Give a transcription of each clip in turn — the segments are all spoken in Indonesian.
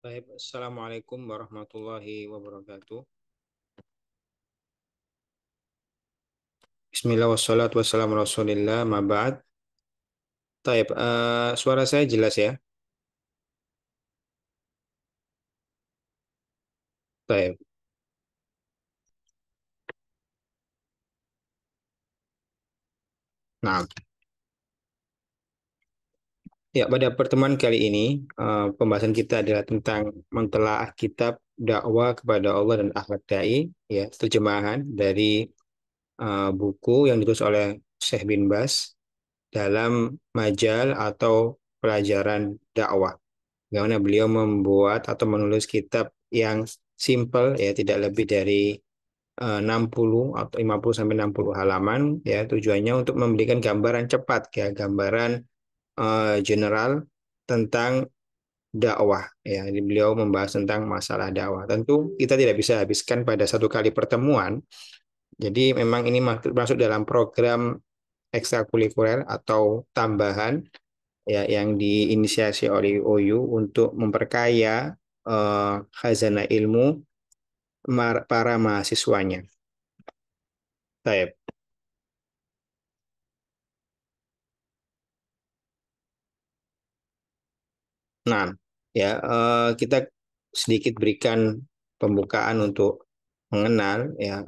Baik, Assalamualaikum warahmatullahi wabarakatuh. Bismillah wassalatu wassalamu ala rasulillah ma ba'd. Taib, suara saya jelas ya? Taib. Nah, ya pada pertemuan kali ini pembahasan kita adalah tentang mentelaah kitab dakwah kepada Allah dan akhlak dai, ya terjemahan dari buku yang ditulis oleh Syekh bin Bas dalam majal atau pelajaran dakwah. Bagaimana beliau membuat atau menulis kitab yang simple ya, tidak lebih dari 60 atau 50 sampai 60 halaman ya, tujuannya untuk memberikan gambaran cepat ya, gambaran general tentang dakwah ya. Jadi beliau membahas tentang masalah dakwah. Tentu kita tidak bisa habiskan pada satu kali pertemuan. Jadi memang ini masuk dalam program ekstrakurikuler atau tambahan ya yang diinisiasi oleh OU untuk memperkaya khazanah ilmu para mahasiswanya. Baik. Nah, ya kita sedikit berikan pembukaan untuk mengenal ya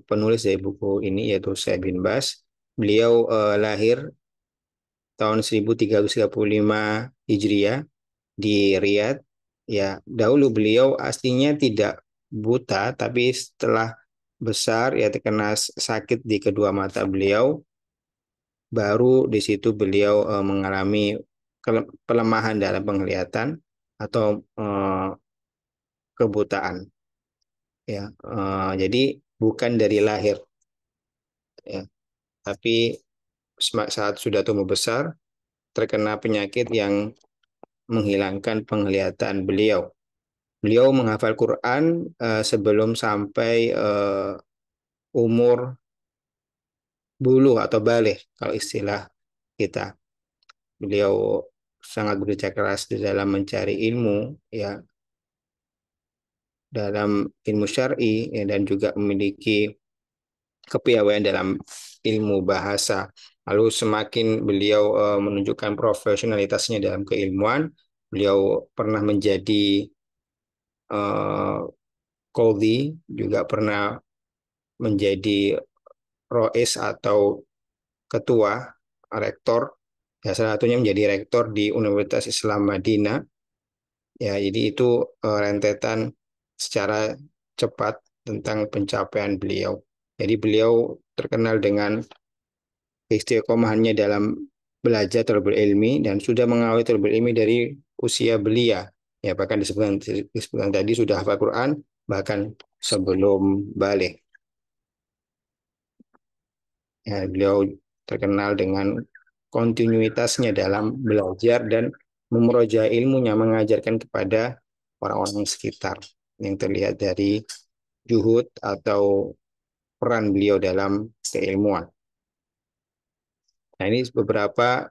penulis dari buku ini yaitu Syekh bin Bas. Beliau lahir tahun 1335 Hijriah di Riyadh. Ya, dahulu beliau aslinya tidak buta, tapi setelah besar ya terkena sakit di kedua mata beliau, baru di situ beliau mengalami pelemahan dalam penglihatan atau kebutaan. Ya, jadi bukan dari lahir, ya, tapi saat sudah tumbuh besar terkena penyakit yang menghilangkan penglihatan beliau. Beliau menghafal Quran sebelum sampai umur buluh atau balik kalau istilah kita. Beliau sangat bekerja keras di dalam mencari ilmu ya, dalam ilmu syar'i ya, dan juga memiliki kepiawaian dalam ilmu bahasa. Lalu semakin beliau menunjukkan profesionalitasnya dalam keilmuan, beliau pernah menjadi uh, qadhi, juga pernah menjadi rois atau ketua, rektor. Ya, salah satunya menjadi rektor di Universitas Islam Madinah. Ya, jadi itu rentetan secara cepat tentang pencapaian beliau. Jadi beliau terkenal dengan istiqomahannya dalam belajar terlebih ilmi dan sudah mengawali terlebih ilmi dari usia belia. Ya, bahkan disebutkan tadi sudah hafal Quran bahkan sebelum balik. Ya, beliau terkenal dengan kontinuitasnya dalam belajar dan memurojaah ilmunya, mengajarkan kepada orang-orang sekitar, yang terlihat dari juhud atau peran beliau dalam keilmuan. Nah, ini beberapa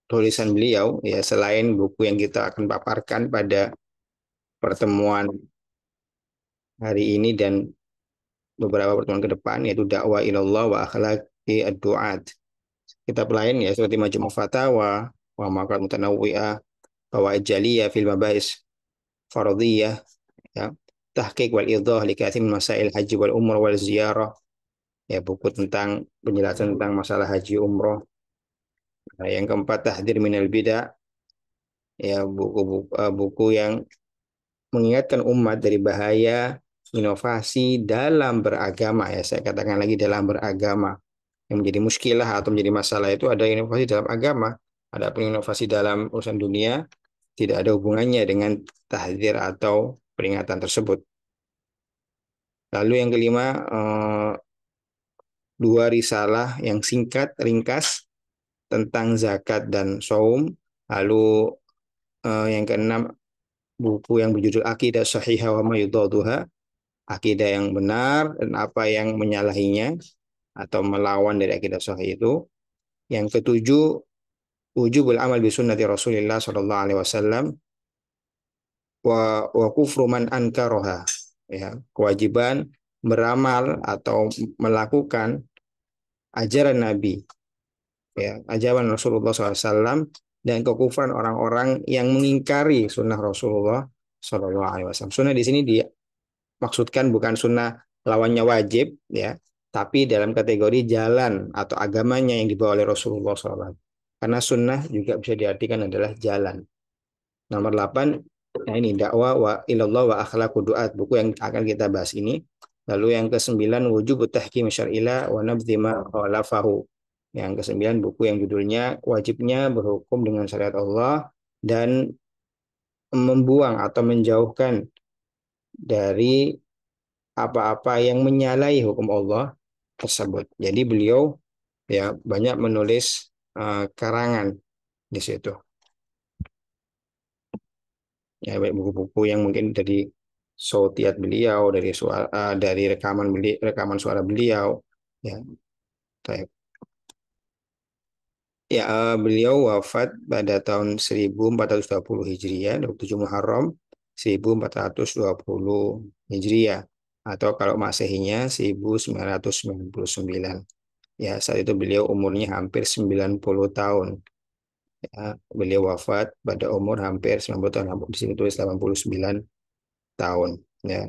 tulisan beliau ya, selain buku yang kita akan paparkan pada pertemuan hari ini dan beberapa pertemuan ke depan, yaitu dakwah ilallah wa akhlaqi ad-du'at. Kitab lain ya seperti Majmu' Fatawa, wa Maqalat Mutanawwi'ah, Fawaid Jaliyah fil Mabahis Faradhiyah, ya. Tahqiq wal Idah li Kathir min Masail Haji wal Umrah wal Ziyarah, ya buku tentang penjelasan tentang masalah haji umroh. Nah, yang keempat Tahdzir minal Bidah, ya buku yang mengingatkan umat dari bahaya inovasi dalam beragama, ya saya katakan lagi dalam beragama. Yang menjadi muskilah atau menjadi masalah itu ada inovasi dalam agama, ada pun inovasi dalam urusan dunia tidak ada hubungannya dengan tahdzir atau peringatan tersebut. Lalu yang kelima, dua risalah yang singkat ringkas tentang zakat dan saum. Lalu yang keenam, buku yang berjudul Aqidah Sahihah wa ma Yudaduha, akidah yang benar dan apa yang menyalahinya atau melawan dari akidah sahih itu. Yang ketujuh, wujubul amal bi sunnati Rasulillah sallallahu alaihi wasallam, wa kufru man ankaroha. Ya, kewajiban beramal atau melakukan ajaran Nabi, ya, ajaran Rasulullah SAW, dan kekufuran orang-orang yang mengingkari sunnah Rasulullah SAW. Sunnah di sini dimaksudkan bukan sunnah lawannya wajib, ya, tapi dalam kategori jalan atau agamanya yang dibawa oleh Rasulullah SAW. Karena sunnah juga bisa diartikan adalah jalan. Nomor 8, nah ini dakwah wa ilallah wa akhlaqud duat, buku yang akan kita bahas ini. Lalu yang ke-9, wujub tahkim syar'ila wa nabdhi ma khalafahu. Yang ke-9, buku yang judulnya wajibnya berhukum dengan syariat Allah dan membuang atau menjauhkan dari apa-apa yang menyalahi hukum Allah tersebut. Jadi beliau ya banyak menulis karangan di situ. Ya, baik buku-buku yang mungkin dari sautiat beliau, dari suara, dari rekaman suara beliau, ya. Baik. Ya, beliau wafat pada tahun 1420 Hijriah, 27 Muharram 1420 Hijriah, atau kalau Masehinya 1999. Ya, saat itu beliau umurnya hampir 90 tahun. Ya, beliau wafat pada umur hampir 90 tahun. Di sini tulis 89 tahun. Ya,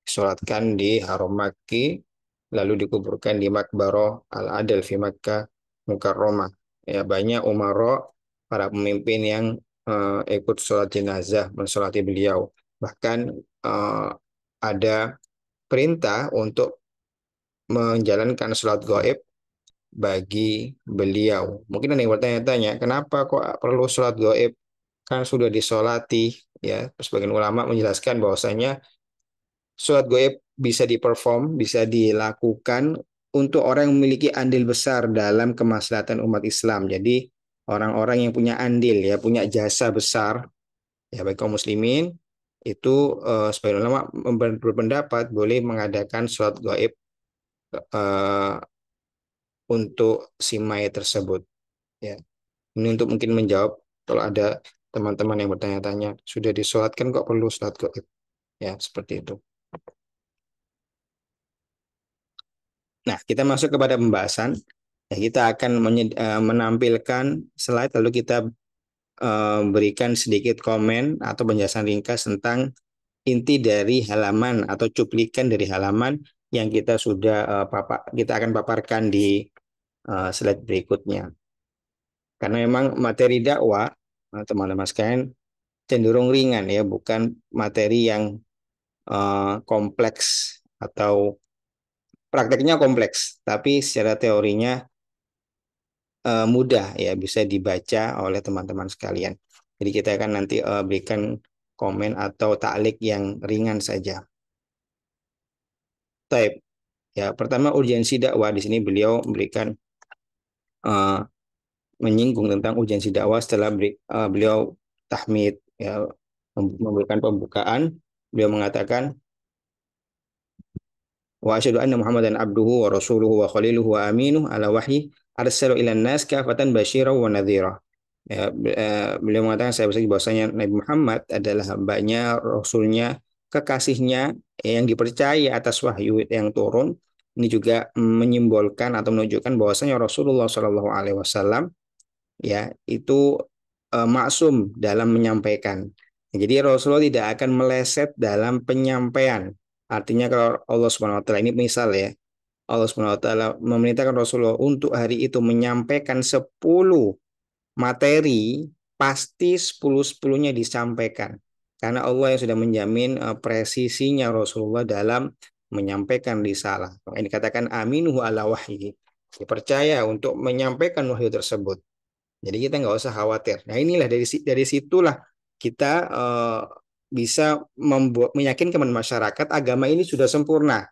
disolatkan di Haram Makki, lalu dikuburkan di Makbaroh Al-Adil fi Makkah Mukarramah. Ya, banyak umaro, para pemimpin yang ikut sholat jenazah, mensolati beliau. Bahkan ada perintah untuk menjalankan sholat gaib bagi beliau. Mungkin ada yang bertanya-tanya, kenapa kok perlu sholat gaib? Kan sudah disolati, ya. Sebagian ulama menjelaskan bahwasanya sholat gaib bisa diperform, bisa dilakukan untuk orang yang memiliki andil besar dalam kemaslahatan umat Islam. Jadi orang-orang yang punya andil, ya, punya jasa besar, ya, bagi kaum muslimin itu, sebagian ulama berpendapat boleh mengadakan sholat gaib eh, untuk si mayat tersebut. Ya, ini untuk mungkin menjawab kalau ada teman-teman yang bertanya-tanya, sudah disolatkan kok perlu sholat gaib? Ya, seperti itu. Nah, kita masuk kepada pembahasan. Ya, kita akan menampilkan slide, lalu kita berikan sedikit komen atau penjelasan ringkas tentang inti dari halaman atau cuplikan dari halaman yang kita sudah kita akan paparkan di slide berikutnya. Karena memang materi dakwah, teman-teman sekalian, cenderung ringan, ya, bukan materi yang kompleks atau prakteknya kompleks, tapi secara teorinya mudah, ya, bisa dibaca oleh teman-teman sekalian. Jadi kita akan nanti berikan komen atau taklik yang ringan saja. Type, ya, pertama urgensi dakwah, di sini beliau memberikan uh, menyinggung tentang urgensi dakwah setelah beliau tahmid, ya, memberikan pembukaan. Beliau mengatakan, wa asyhadu anna Muhammadan abduhu wa rasuluhu wa khaliluhu wa aminuh ala wahyi arsalu ilan nas kafatan basyira wa nadhira. Ya, beliau mengatakan, saya bersaksi bahwasanya Nabi Muhammad adalah hambanya, rasulnya, kekasihnya yang dipercaya atas wahyu yang turun. Ini juga menyimbolkan atau menunjukkan bahwasanya Rasulullah Shallallahu Alaihi Wasallam, ya, itu maksum dalam menyampaikan. Jadi Rasulullah tidak akan meleset dalam penyampaian. Artinya kalau Allah Subhanahu Wa Taala, ini misal, ya, Allah Subhanahu Wa Taala memerintahkan Rasulullah untuk hari itu menyampaikan 10 materi, pasti 10-10-nya disampaikan. Karena Allah yang sudah menjamin presisinya Rasulullah dalam menyampaikan risalah. Ini dikatakan aminuhu ala wahyi. Dipercaya untuk menyampaikan wahyu tersebut. Jadi kita nggak usah khawatir. Nah, inilah dari situlah kita bisa membuat meyakinkan masyarakat agama ini sudah sempurna,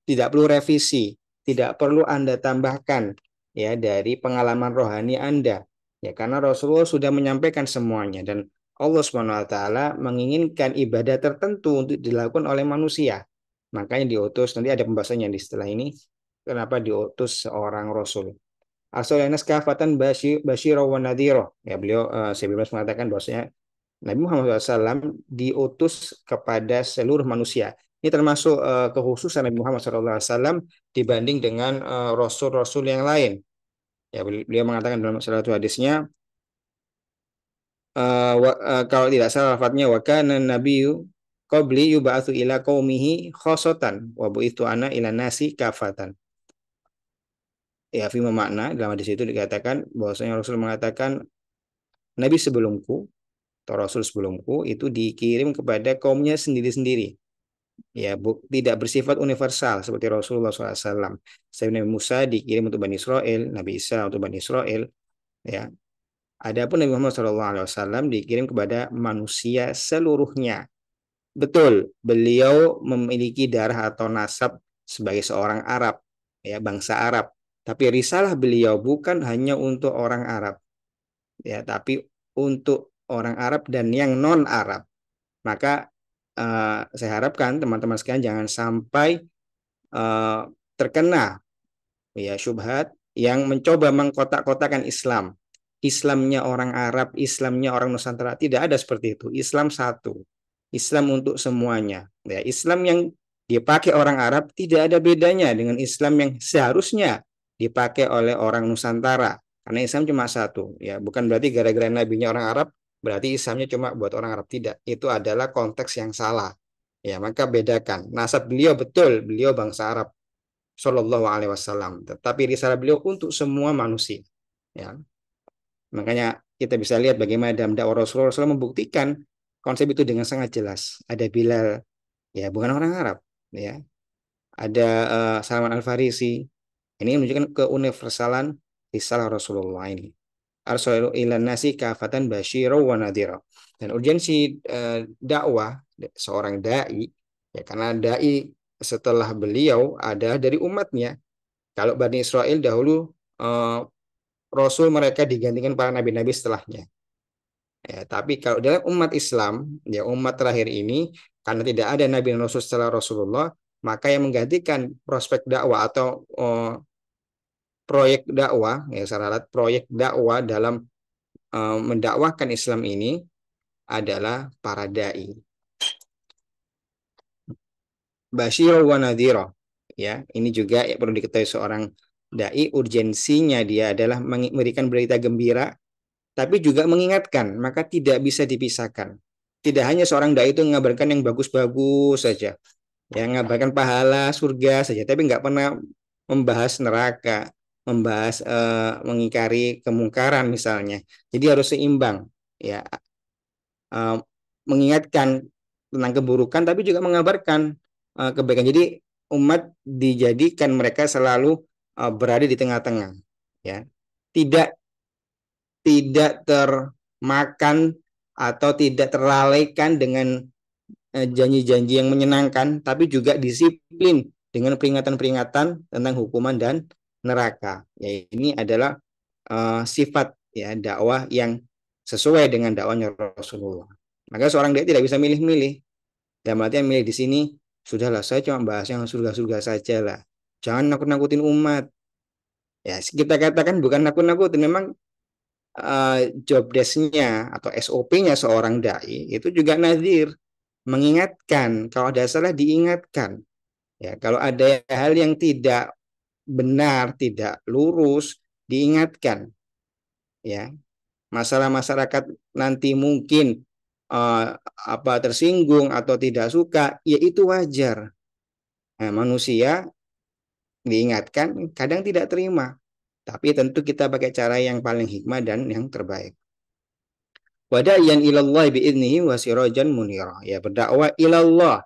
tidak perlu revisi, tidak perlu Anda tambahkan, ya, dari pengalaman rohani Anda. Ya, karena Rasulullah sudah menyampaikan semuanya, dan Allah Subhanahu wa taala menginginkan ibadah tertentu untuk dilakukan oleh manusia. Makanya diutus, nanti ada pembahasannya di setelah ini, kenapa diutus seorang rasul. Arsalna kafatan basyira wa nadhira. Ya, beliau sebelumnya mengatakan bahwasanya Nabi Muhammad SAW diutus kepada seluruh manusia. Ini termasuk kekhususan Nabi Muhammad SAW dibanding dengan rasul-rasul yang lain. Ya, beliau mengatakan dalam salah satu hadisnya, kalau tidak salah lafadznya, wa kana nabiyyu qabli yub'atsu ila qaumihi khosotan wa bu'ithu ana ila nasi kafatan. Ya, fi makna dalam hadis itu dikatakan bahwasanya Rasul mengatakan Nabi sebelumku atau Rasul sebelumku itu dikirim kepada kaumnya sendiri-sendiri. Ya, tidak bersifat universal seperti Rasulullah SAW. Saya Nabi Musa dikirim untuk Bani Israel, Nabi Isa untuk Bani Israel. Ya, adapun Nabi Muhammad SAW dikirim kepada manusia seluruhnya. Betul, beliau memiliki darah atau nasab sebagai seorang Arab, ya bangsa Arab. Tapi risalah beliau bukan hanya untuk orang Arab, ya, tapi untuk orang Arab dan yang non Arab. Maka saya harapkan teman-teman sekalian jangan sampai eh, terkena ya syubhat yang mencoba mengkotak-kotakan Islam. Islamnya orang Arab, Islamnya orang Nusantara, tidak ada seperti itu. Islam satu. Islam untuk semuanya. Ya, Islam yang dipakai orang Arab tidak ada bedanya dengan Islam yang seharusnya dipakai oleh orang Nusantara. Karena Islam cuma satu. Ya, bukan berarti gara-gara nabinya orang Arab berarti Islamnya cuma buat orang Arab. Tidak. Itu adalah konteks yang salah. Ya, maka bedakan. Nasab beliau betul, beliau bangsa Arab. Shallallahu Alaihi Wasallam. Tetapi risalah beliau untuk semua manusia. Ya, makanya kita bisa lihat bagaimana dalam dakwah Rasulullah SAW membuktikan konsep itu dengan sangat jelas. Ada Bilal, ya bukan orang Arab, ya. Ada Salman Al Farisi. Ini menunjukkan keuniversalan risalah Rasulullah ini. Arsalu ilan nasi kafatan basyira wa nadhira. Dan urgensi dakwah seorang dai, ya karena dai setelah beliau ada dari umatnya. Kalau Bani Israel dahulu eh, Rasul mereka digantikan para nabi-nabi setelahnya. Ya, tapi kalau dalam umat Islam, ya umat terakhir ini, karena tidak ada nabi dan rasul setelah Rasulullah, maka yang menggantikan prospek dakwah atau proyek dakwah, ya syarat proyek dakwah dalam mendakwahkan Islam ini adalah para dai. Basyir wa nadhira. Ya, ini juga ya, perlu diketahui seorang dai urgensinya dia adalah memberikan berita gembira tapi juga mengingatkan, maka tidak bisa dipisahkan. Tidak hanya seorang dai itu mengabarkan yang bagus-bagus saja, yang mengabarkan pahala surga saja, tapi nggak pernah membahas neraka, membahas mengingkari kemungkaran misalnya. Jadi harus seimbang, ya, eh, mengingatkan tentang keburukan, tapi juga mengabarkan kebaikan. Jadi umat dijadikan mereka selalu berada di tengah-tengah, ya, tidak tidak termakan atau tidak terlalaikan dengan janji-janji yang menyenangkan, tapi juga disiplin dengan peringatan-peringatan tentang hukuman dan neraka. Ya, ini adalah sifat ya dakwah yang sesuai dengan dakwahnya Rasulullah. Maka seorang dia tidak bisa milih-milih. Dalam artian milih di sini, sudahlah saya cuma bahas yang surga-surga saja lah. Jangan nakut-nakutin umat. Ya, kita katakan bukan nakut-nakutin, memang job desk-nya atau SOP-nya seorang dai itu juga nazir, mengingatkan, kalau ada salah diingatkan. Ya, kalau ada hal yang tidak benar, tidak lurus, diingatkan. Ya, masalah masyarakat nanti mungkin uh, tersinggung atau tidak suka, ya itu wajar. Nah, manusia diingatkan kadang tidak terima, tapi tentu kita pakai cara yang paling hikmah dan yang terbaik. Wadayan ilallah biidnihi wa sirajan munira. Ya, berdakwah ilallah.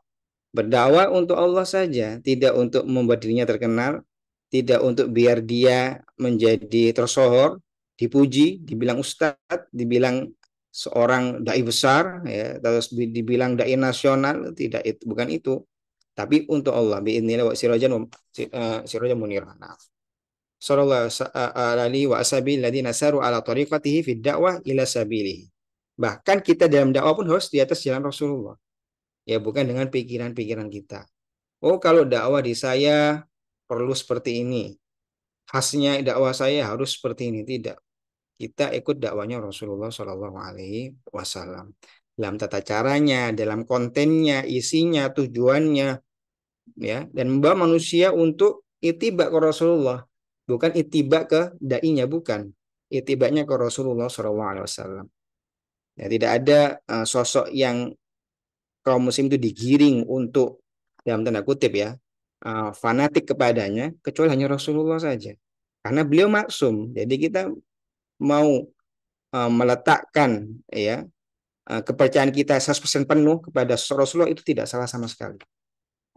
Berdakwah untuk Allah saja, tidak untuk membuat dirinya terkenal, tidak untuk biar dia menjadi tersohor, dipuji, dibilang ustadz, dibilang seorang dai besar, ya, terus dibilang dai nasional, tidak, itu bukan itu. Tapi untuk Allah, biidznillah wa sirajan munira. Nah, sallallahu alaihi wa ashabihi alladziina saru ala tariqatihi fid da'wah ila sabilihi. Bahkan kita dalam dakwah pun harus di atas jalan Rasulullah. Ya, bukan dengan pikiran-pikiran kita. Oh, kalau dakwah di saya perlu seperti ini. Khasnya dakwah saya harus seperti ini. Tidak. Kita ikut dakwanya Rasulullah Shallallahu Alaihi Wasallam. dalam tata caranya, dalam kontennya, isinya, tujuannya, ya, dan membawa manusia untuk ittiba ke Rasulullah, bukan ittiba ke dai-nya, bukan. Ittibanya ke Rasulullah SAW. Ya, tidak ada sosok yang kaum muslim itu digiring untuk, dalam tanda kutip ya, fanatik kepadanya, kecuali hanya Rasulullah saja. Karena beliau maksum. Jadi kita mau meletakkan ya kepercayaan kita 100% penuh kepada Rasulullah itu tidak salah sama sekali.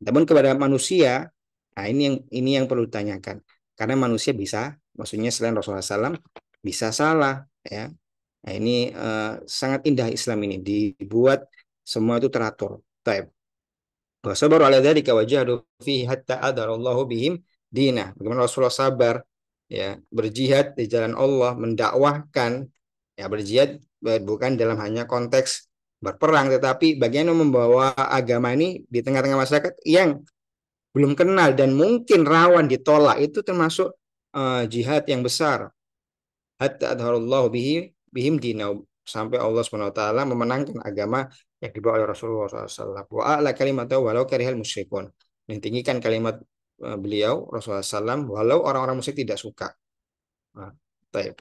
Namun kepada manusia, nah ini yang perlu ditanyakan. Karena manusia bisa, maksudnya selain Rasulullah SAW, bisa salah ya. Nah, ini sangat indah Islam ini, dibuat semua itu teratur. Taib. Wa sabaru ala dzalika wa jahadu fihi hatta adarallahu bihim dinah. Bagaimana Rasulullah sabar ya, berjihad di jalan Allah, mendakwahkan ya, berjihad bukan dalam hanya konteks berperang, tetapi bagaimana membawa agama ini di tengah-tengah masyarakat yang belum kenal dan mungkin rawan ditolak, itu termasuk jihad yang besar. Hatta adharallahu bihim dinau, sampai Allah Subhanahu wa taala memenangkan agama yang dibawa oleh Rasulullah SAW. Wa a'la kalimat walau karihal musyrikun. Mentinggikan kalimat beliau Rasulullah SAW walau orang-orang musyrik tidak suka. Nah, taib.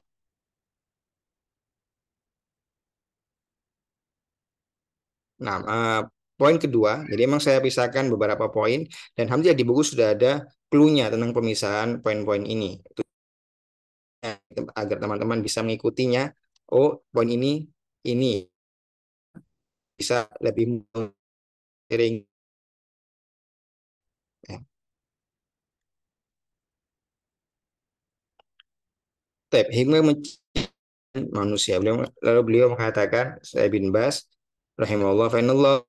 Nah, poin kedua, jadi emang saya pisahkan beberapa poin dan alhamdulillah di buku sudah ada clue-nya tentang pemisahan poin-poin ini. Itu agar teman-teman bisa mengikutinya. Oh, poin ini bisa lebih sering ya. Tab, hikmah menciptakan manusia. Lalu beliau mengatakan, saya bin Bas, rahimahullah, fa'inallah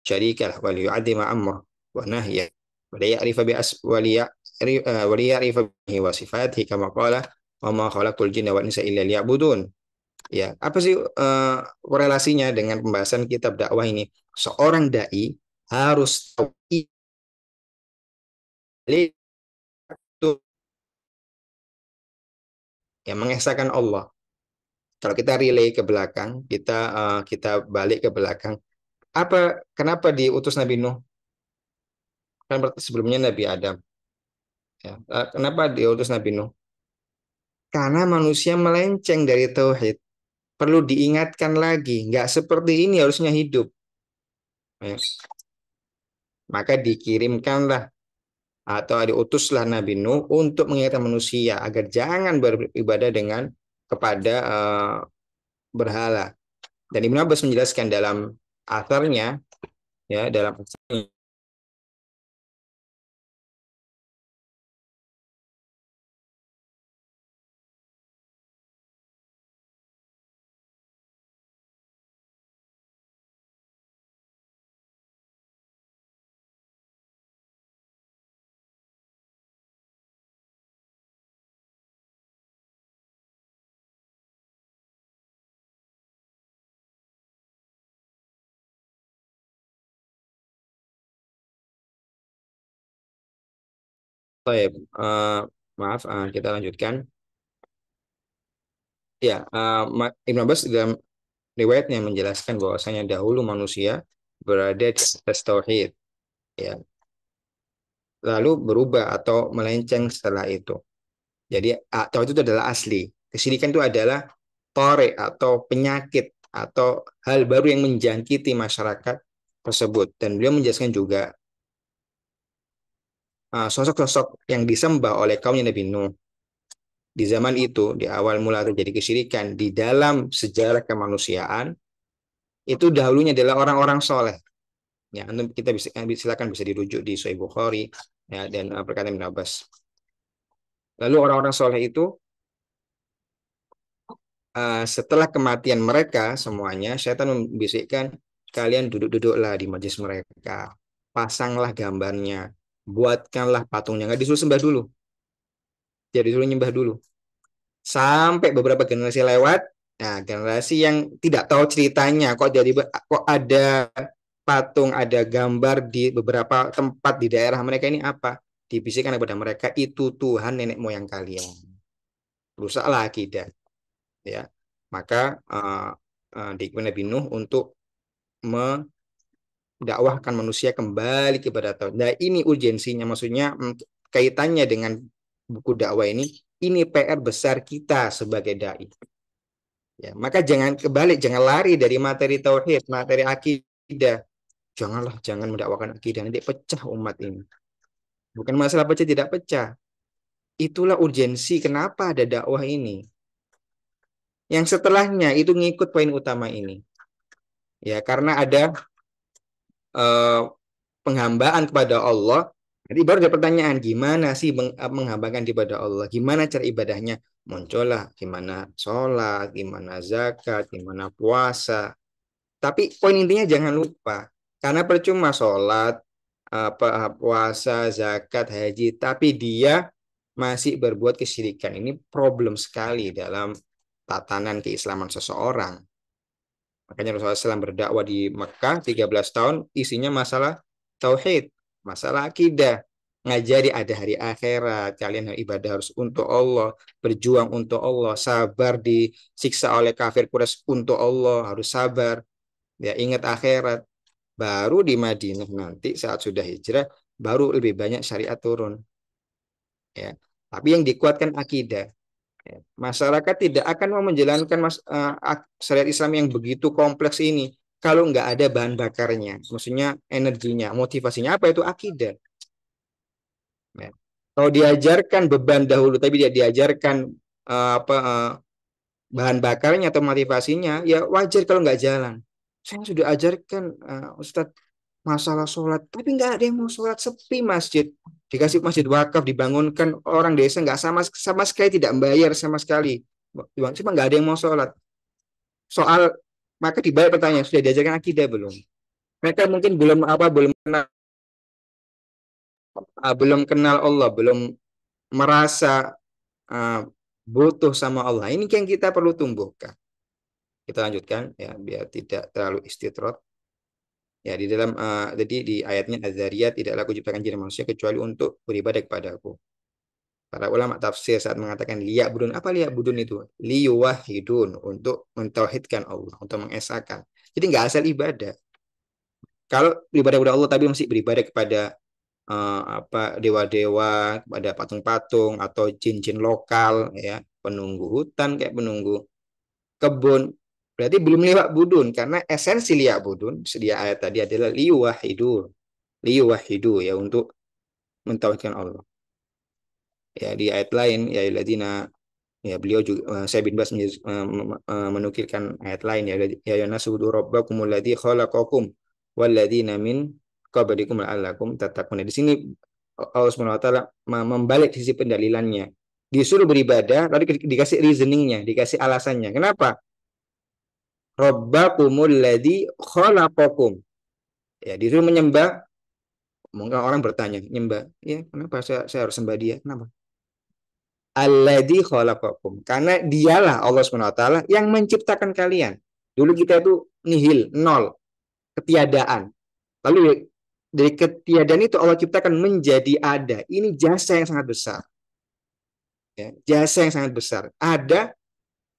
syarikalah wa liyu'adzima amrah wa nahya wa liya'rifa bi as wa liya'rifa bihi wa sifatihi kama qala wa ma khalaqul jinna wal insa illa liya'budun. Ya, apa sih korelasinya dengan pembahasan kitab dakwah ini? Seorang dai harus tahu itu yang mengesahkan Allah. Kalau kita relay ke belakang, kita balik ke belakang. Kenapa diutus Nabi Nuh? Kan sebelumnya Nabi Adam. Ya. Kenapa diutus Nabi Nuh? Karena manusia melenceng dari tauhid. Perlu diingatkan lagi, nggak seperti ini harusnya hidup. Ya. Maka dikirimkanlah atau diutuslah Nabi Nuh untuk mengingatkan manusia agar jangan beribadah dengan kepada berhala. Dan Ibnu Abbas menjelaskan dalam asarnya, ya, dalam Taib. Maaf, kita lanjutkan. Ya, Ibnu Abbas dalam riwayatnya menjelaskan bahwasanya dahulu manusia berada di atas tauhid, ya, lalu berubah atau melenceng setelah itu. Jadi tauhid itu adalah asli. Kesyirikan itu adalah tore atau penyakit atau hal baru yang menjangkiti masyarakat tersebut. Dan beliau menjelaskan juga sosok-sosok yang disembah oleh kaumnya Nabi Nuh di zaman itu, di awal mula terjadi kesyirikan di dalam sejarah kemanusiaan, itu dahulunya adalah orang-orang soleh. Ya, kita bisa silakan bisa dirujuk di Sahih Bukhari ya, dan perkataan Ibn Abbas. Lalu orang-orang soleh itu setelah kematian mereka semuanya, setan membisikkan, kalian duduk-duduklah di majelis mereka, pasanglah gambarnya, buatkanlah patungnya. Nggak disuruh sembah dulu, jadi disuruh nyembah dulu. Sampai beberapa generasi lewat, nah generasi yang tidak tahu ceritanya, kok ada patung, ada gambar di beberapa tempat di daerah mereka, ini apa? Dibisikkan kepada mereka, itu Tuhan nenek moyang kalian. Rusaklah akidah, ya. Maka diikuti Nabi Nuh untuk mendakwahkan manusia kembali kepada tauhid. Nah, ini urgensinya, maksudnya kaitannya dengan buku dakwah ini PR besar kita sebagai dai. Ya, maka jangan kebalik, jangan lari dari materi tauhid, materi akidah. Jangan mendakwakan akidah, nanti pecah umat ini. Bukan masalah pecah tidak pecah. Itulah urgensi kenapa ada dakwah ini. Yang setelahnya itu ngikut poin utama ini. Ya, karena ada eh, penghambaan kepada Allah. Jadi baru ada pertanyaan, gimana sih menghambakan kepada Allah? Gimana cara ibadahnya? Muncullah gimana sholat, gimana zakat, gimana puasa. Tapi poin intinya jangan lupa, karena percuma sholat, puasa, zakat, haji, tapi dia masih berbuat kesyirikan. Ini problem sekali dalam tatanan keislaman seseorang. Makanya Rasulullah SAW berdakwah di Mekah 13 tahun, isinya masalah tauhid, masalah akidah. Ngajari ada hari akhirat, kalian ibadah harus untuk Allah, berjuang untuk Allah, sabar disiksa oleh kafir Quraisy untuk Allah, harus sabar. Ya, ingat akhirat. Baru di Madinah nanti saat sudah hijrah, baru lebih banyak syariat turun. Ya. Tapi yang dikuatkan akidah. Ya. Masyarakat tidak akan mau menjalankan syariat Islam yang begitu kompleks ini kalau nggak ada bahan bakarnya, maksudnya energinya, motivasinya apa itu akidah. Ya. Kalau diajarkan beban dahulu, tapi dia diajarkan bahan bakarnya atau motivasinya, ya wajar kalau nggak jalan. Saya sudah ajarkan Ustadz masalah sholat, tapi nggak ada yang mau sholat, sepi masjid. Dikasih masjid wakaf, dibangunkan orang desa nggak sama sama sekali tidak membayar sama sekali. Cuma nggak ada yang mau sholat. Soal maka dibalik pertanyaan sudah diajarkan akidah belum? Mereka mungkin belum kenal Allah, belum merasa uh, butuh sama Allah. Ini yang kita perlu tumbuhkan. Kita lanjutkan ya biar tidak terlalu istitrot. Ya di dalam jadi di ayatnya Az-Zariyat tidaklah aku ciptakan jin dan manusia kecuali untuk beribadah kepadaku. Para ulama tafsir saat mengatakan liya budun, apa liya budun itu? Liyuwahidun, untuk mentauhidkan Allah, untuk mengesahkan. Jadi nggak asal ibadah. Kalau beribadah kepada Allah tapi masih beribadah kepada dewa-dewa, kepada patung-patung atau jin-jin lokal ya, penunggu hutan kayak penunggu kebun. Berarti belum liwat budun karena esensi liya budun sedia ayat tadi adalah liyuwahidu ya untuk mentauhidkan Allah. Ya di ayat lain ya ladina ya beliau juga saya bin Bas menukilkan ayat lain ya ya yanasudu rabbakumul ladzi khalaqakum walladzina min qablikum la'allakum tattaqun. Di sini Allah Subhanahu wa taala membalik sisi pendalilannya. Disuruh beribadah lalu dikasih reasoningnya, dikasih alasannya. Kenapa? Rabbakumul ladzi khalaqakum. Ya, disuruh menyembah. Mungkin orang bertanya, nyembah, ya kenapa saya harus sembah dia? Kenapa? Alladzi khalaqakum. Karena dialah Allah Subhanahu wa taala yang menciptakan kalian. Dulu kita itu nihil, nol, ketiadaan. Lalu dari ketiadaan itu Allah ciptakan menjadi ada. Ini jasa yang sangat besar. Ya, jasa yang sangat besar. Ada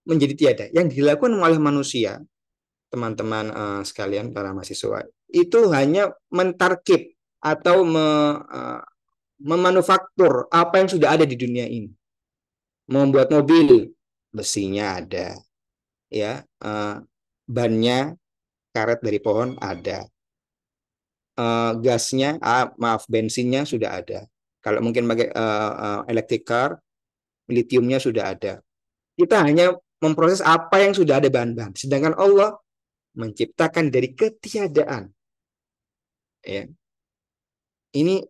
menjadi tiada. Yang dilakukan oleh manusia, teman-teman sekalian, para mahasiswa, itu hanya mentarkib atau memanufaktur apa yang sudah ada di dunia ini. Membuat mobil, besinya ada, ya, bannya karet dari pohon ada, gasnya, maaf, bensinnya sudah ada. Kalau mungkin pakai electric car, litiumnya sudah ada. Kita hanya memproses apa yang sudah ada bahan-bahan. Sedangkan Allah menciptakan dari ketiadaan. Ya. Ini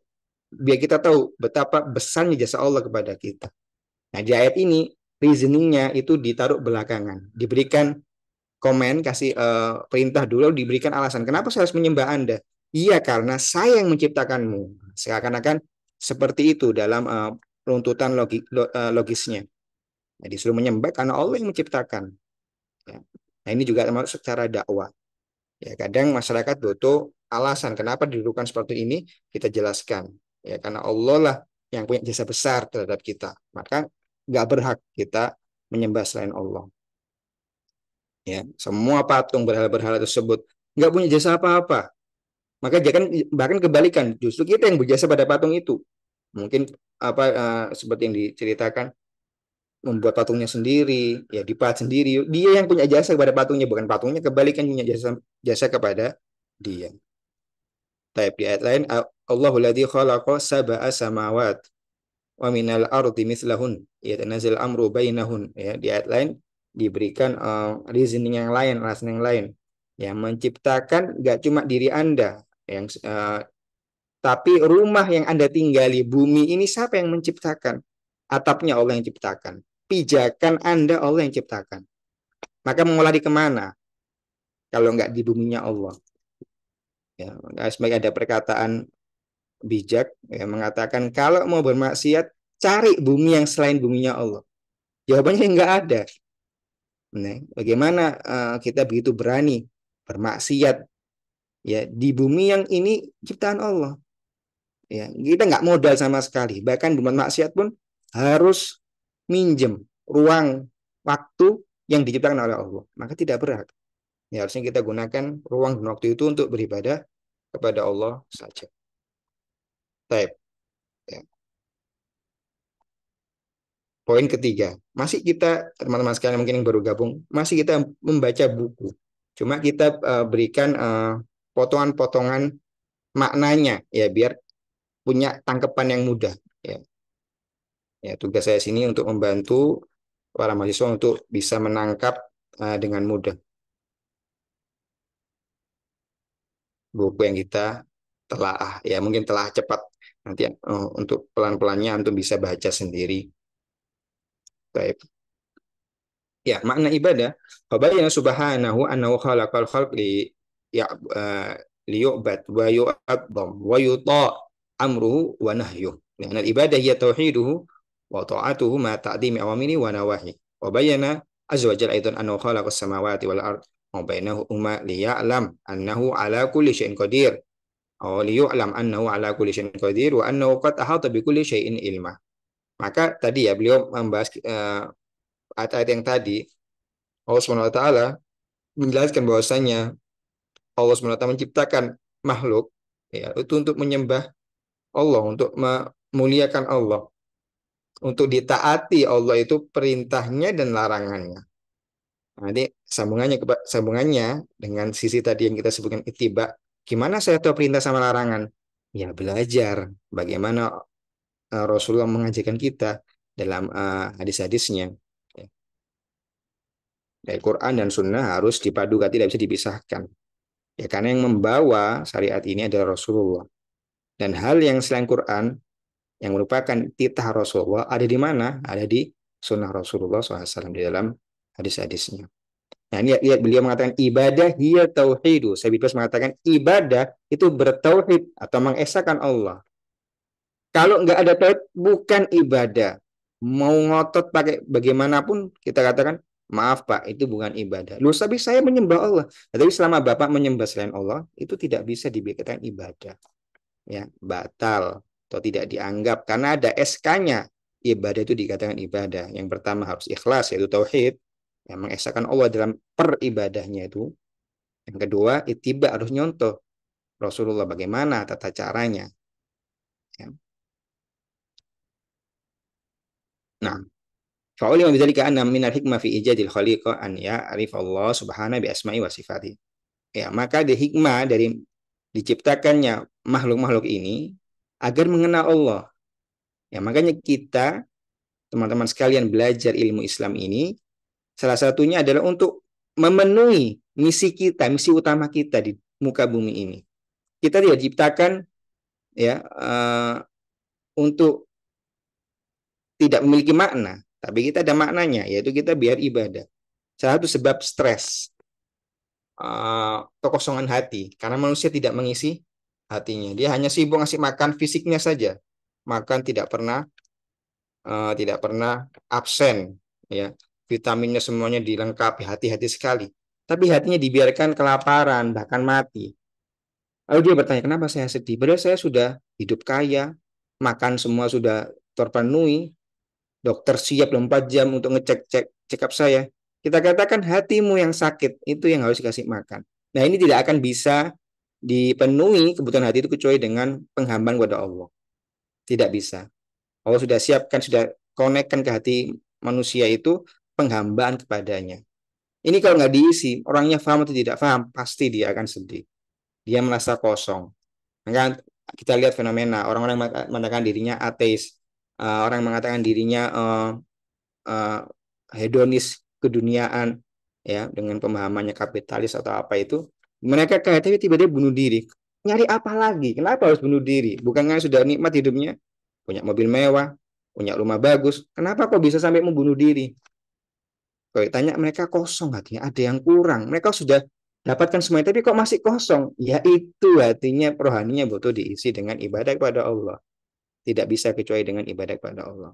biar kita tahu betapa besarnya jasa Allah kepada kita. Nah, di ayat ini reasoningnya itu ditaruh belakangan, diberikan komen, kasih perintah dulu, diberikan alasan kenapa saya harus menyembah Anda. Iya, karena saya yang menciptakanmu. Seakan-akan seperti itu dalam runtutan logisnya. Nah, disuruh menyembah karena Allah yang menciptakan. Ya. Nah, ini juga termasuk secara dakwah. Ya, kadang masyarakat butuh alasan kenapa didudukan seperti ini, kita jelaskan. Ya, karena Allah lah yang punya jasa besar terhadap kita. Maka nggak berhak kita menyembah selain Allah. Ya, semua patung berhala-berhala tersebut nggak punya jasa apa-apa. Maka jangan, bahkan kebalikan, justru kita yang berjasa pada patung itu. Mungkin seperti yang diceritakan, membuat patungnya sendiri, ya dipahat sendiri. Dia yang punya jasa kepada patungnya, bukan patungnya kebalikan punya jasa jasa kepada dia. Tapi di ayat lain, Allahul ladzi khalaqa sab'a samawat wa minal ardi mithlahun yatanazal amru bainahun. Ya, di ayat lain diberikan reasoning yang lain, alasan yang lain. Yang menciptakan gak cuma diri Anda, yang tapi rumah yang Anda tinggali, bumi ini siapa yang menciptakan? Atapnya Allah yang ciptakan. Pijakan Anda Allah yang ciptakan. Maka mau lari kemana kalau nggak di buminya Allah? Ya, sebagai ada perkataan bijak yang mengatakan kalau mau bermaksiat cari bumi yang selain buminya Allah. Jawabannya nggak ada. Nah, bagaimana kita begitu berani bermaksiat ya di bumi yang ini ciptaan Allah? Ya, kita nggak modal sama sekali. Bahkan berbuat maksiat pun harus minjem ruang waktu yang diciptakan oleh Allah. Maka tidak berat. Ya, harusnya kita gunakan ruang dan waktu itu untuk beribadah kepada Allah saja. Baik. Ya. Poin ketiga, masih kita teman-teman sekalian mungkin yang baru gabung, masih kita membaca buku. Cuma kita berikan potongan-potongan maknanya ya biar punya tangkapan yang mudah. Ya, ya tugas saya sini untuk membantu para mahasiswa untuk bisa menangkap dengan mudah buku yang kita telaah. Ya mungkin telah cepat nanti untuk pelan-pelannya untuk bisa baca sendiri. Baik. Ya, makna ibadah, fabayyana subhanahu annahu khalaqal khalq ya liyu'bad wa yu'azzam wa yuta' amruhu wa nahyuh. Nah, ibadah ya tauhiduhu wa ta'atuhu ma ta'dimi awamiri wa nawahi. Wa bayyana azza wa jalla aidan annahu khalaqas samawati wal ard wa bainahuma liya'lam annahu ala kulli syai'in qadir. Aw liya'lam annahu ala kulli syai'in qadir wa annahu qad ahata bi kulli syai'in ilma. Maka tadi ya beliau membahas ayat-ayat yang tadi Allah SWT menjelaskan bahwasanya Allah SWT menciptakan makhluk ya, itu untuk menyembah Allah, untuk memuliakan Allah, untuk ditaati Allah itu perintahnya dan larangannya. Nanti sambungannya dengan sisi tadi yang kita sebutkan ittiba. Gimana saya tahu perintah sama larangan? Ya belajar bagaimana Rasulullah mengajarkan kita dalam hadis-hadisnya. Dari Quran dan Sunnah harus dipadukan, tidak bisa dipisahkan. Ya, karena yang membawa syariat ini adalah Rasulullah. Dan hal yang selain Quran, yang merupakan titah Rasulullah, ada di mana? Ada di Sunnah Rasulullah SAW di dalam hadis-hadisnya. Nah, ini lihat beliau mengatakan ibadah hiya tauhidu. Saya bebas mengatakan ibadah itu bertauhid atau mengesahkan Allah. Kalau nggak ada tauhid, bukan ibadah. Mau ngotot pakai bagaimanapun, kita katakan, maaf Pak, itu bukan ibadah. Loh, tapi saya menyembah Allah. Tapi selama Bapak menyembah selain Allah, itu tidak bisa dikatakan ibadah. Ya, batal atau tidak dianggap. Karena ada SK-nya. Ibadah itu dikatakan ibadah. Yang pertama harus ikhlas, yaitu tauhid. Yang mengesahkan Allah dalam peribadahnya itu. Yang kedua, ittiba harus nyontoh Rasulullah bagaimana tata caranya. Ya. Nah, fa'ulima bidzalika anna minal hikmah fi ijadil khaliqa an ya'rif Allah subhanahu bi asma'i wa sifati. Ya, maka di hikmah dari diciptakannya makhluk-makhluk ini agar mengenal Allah. Ya, makanya kita teman-teman sekalian belajar ilmu Islam ini salah satunya adalah untuk memenuhi misi kita, misi utama kita di muka bumi ini. Kita tidak diciptakan ya untuk tidak memiliki makna, tapi kita ada maknanya, yaitu kita biar ibadah. Salah satu sebab stres, kekosongan hati, karena manusia tidak mengisi hatinya. Dia hanya sibuk ngasih makan fisiknya saja, makan tidak pernah absen, ya. Vitaminnya semuanya dilengkapi, hati-hati sekali. Tapi hatinya dibiarkan kelaparan, bahkan mati. Lalu dia bertanya, kenapa saya sedih? Padahal saya sudah hidup kaya, makan semua sudah terpenuhi, dokter siap 24 jam untuk ngecek check up saya. Kita katakan hatimu yang sakit, itu yang harus dikasih makan. Nah, ini tidak akan bisa dipenuhi kebutuhan hati itu kecuali dengan penghambaan kepada Allah. Tidak bisa. Allah sudah siapkan, sudah konekkan ke hati manusia itu penghambaan kepadanya. Ini kalau nggak diisi, orangnya paham atau tidak paham, pasti dia akan sedih. Dia merasa kosong. Maka kita lihat fenomena orang-orang mengatakan dirinya ateis, orang mengatakan dirinya uh, hedonis keduniaan, ya dengan pemahamannya kapitalis atau apa itu, mereka kayaknya tiba-tiba bunuh diri. Nyari apa lagi? Kenapa harus bunuh diri? Bukannya sudah nikmat hidupnya, punya mobil mewah, punya rumah bagus. Kenapa kok bisa sampai membunuh diri? Kalau tanya mereka kosong hatinya, ada yang kurang. Mereka sudah dapatkan semuanya, tapi kok masih kosong? Ya itu hatinya rohaninya butuh diisi dengan ibadah kepada Allah. Tidak bisa kecuali dengan ibadah kepada Allah.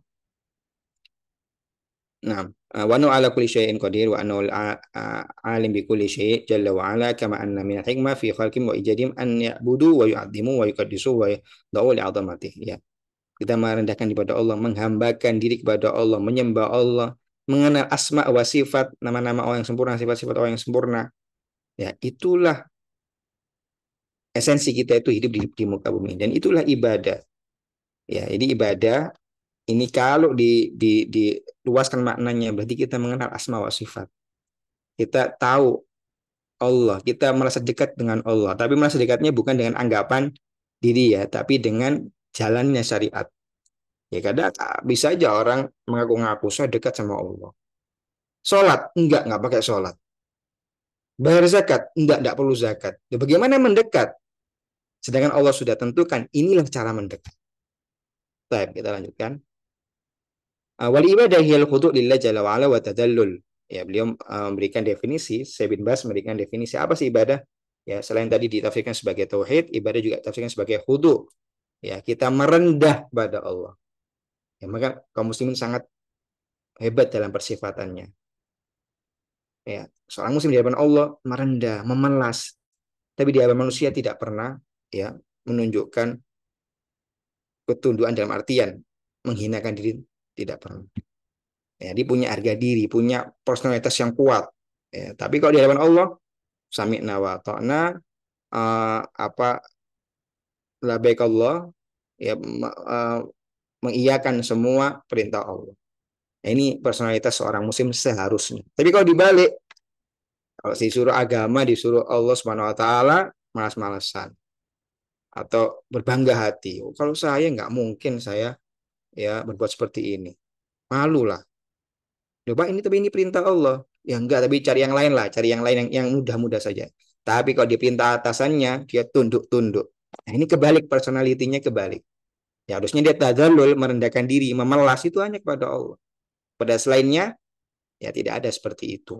Nah, wa nu ala kulli syai'in qadir wa annahu alim bi kulli syai' jalla wa ala kama anna min hikmah fi khalqihim wa ijadim an ya'budu wa yu'azzimu wa yuqaddisu wa yad'u li'azamatihi. Ya. Kita merendahkan kepada Allah, menghambakan diri kepada Allah, menyembah Allah, mengenal asma wa sifat, nama-nama Allah yang sempurna, sifat-sifat Allah yang sempurna. Ya, itulah esensi kita itu hidup di muka bumi dan itulah ibadah. Ya, jadi ibadah ini kalau diluaskan maknanya berarti kita mengenal asma wa sifat. Kita tahu Allah, kita merasa dekat dengan Allah, tapi merasa dekatnya bukan dengan anggapan diri ya, tapi dengan jalannya syariat. Ya kadang bisa aja orang mengaku-ngaku saya dekat sama Allah. Sholat, enggak pakai sholat. Bayar zakat, enggak perlu zakat. Ya, bagaimana mendekat? Sedangkan Allah sudah tentukan, inilah cara mendekat. Baik, kita lanjutkan. Wal ibadah hiyal khudu' lillah jalla wa ala wa tadallul. Ya, beliau memberikan definisi, Syekh bin Bas memberikan definisi apa sih ibadah? Ya, selain tadi ditafsirkan sebagai tauhid, ibadah juga ditafsirkan sebagai khudu'. Ya, kita merendah pada Allah. Ya, maka kaum muslimin sangat hebat dalam persifatannya. Ya, seorang muslim di hadapan Allah merendah, memelas. Tapi di hadapan manusia tidak pernah ya menunjukkan ketundukan dalam artian menghinakan diri, tidak pernah. Ya, dia punya harga diri, punya personalitas yang kuat. Ya, tapi kalau di hadapan Allah, sami'na wa ta'na, apa labbaik Allah, ya mengiyakan semua perintah Allah. Nah, ini personalitas seorang muslim seharusnya. Tapi kalau dibalik, kalau disuruh agama, disuruh Allah Subhanahu wa taala, malas-malasan atau berbangga hati. Oh, kalau saya nggak mungkin saya ya berbuat seperti ini. Malu lah. Coba ini tapi ini perintah Allah. Ya enggak, tapi cari yang lain lah, cari yang lain yang mudah-mudah saja. Tapi kalau dia perintah atasannya, dia tunduk-tunduk. Nah, ini kebalik personalitinya kebalik. Ya harusnya dia tadzallul, merendahkan diri, memelas itu hanya kepada Allah. Pada selainnya, ya tidak ada seperti itu.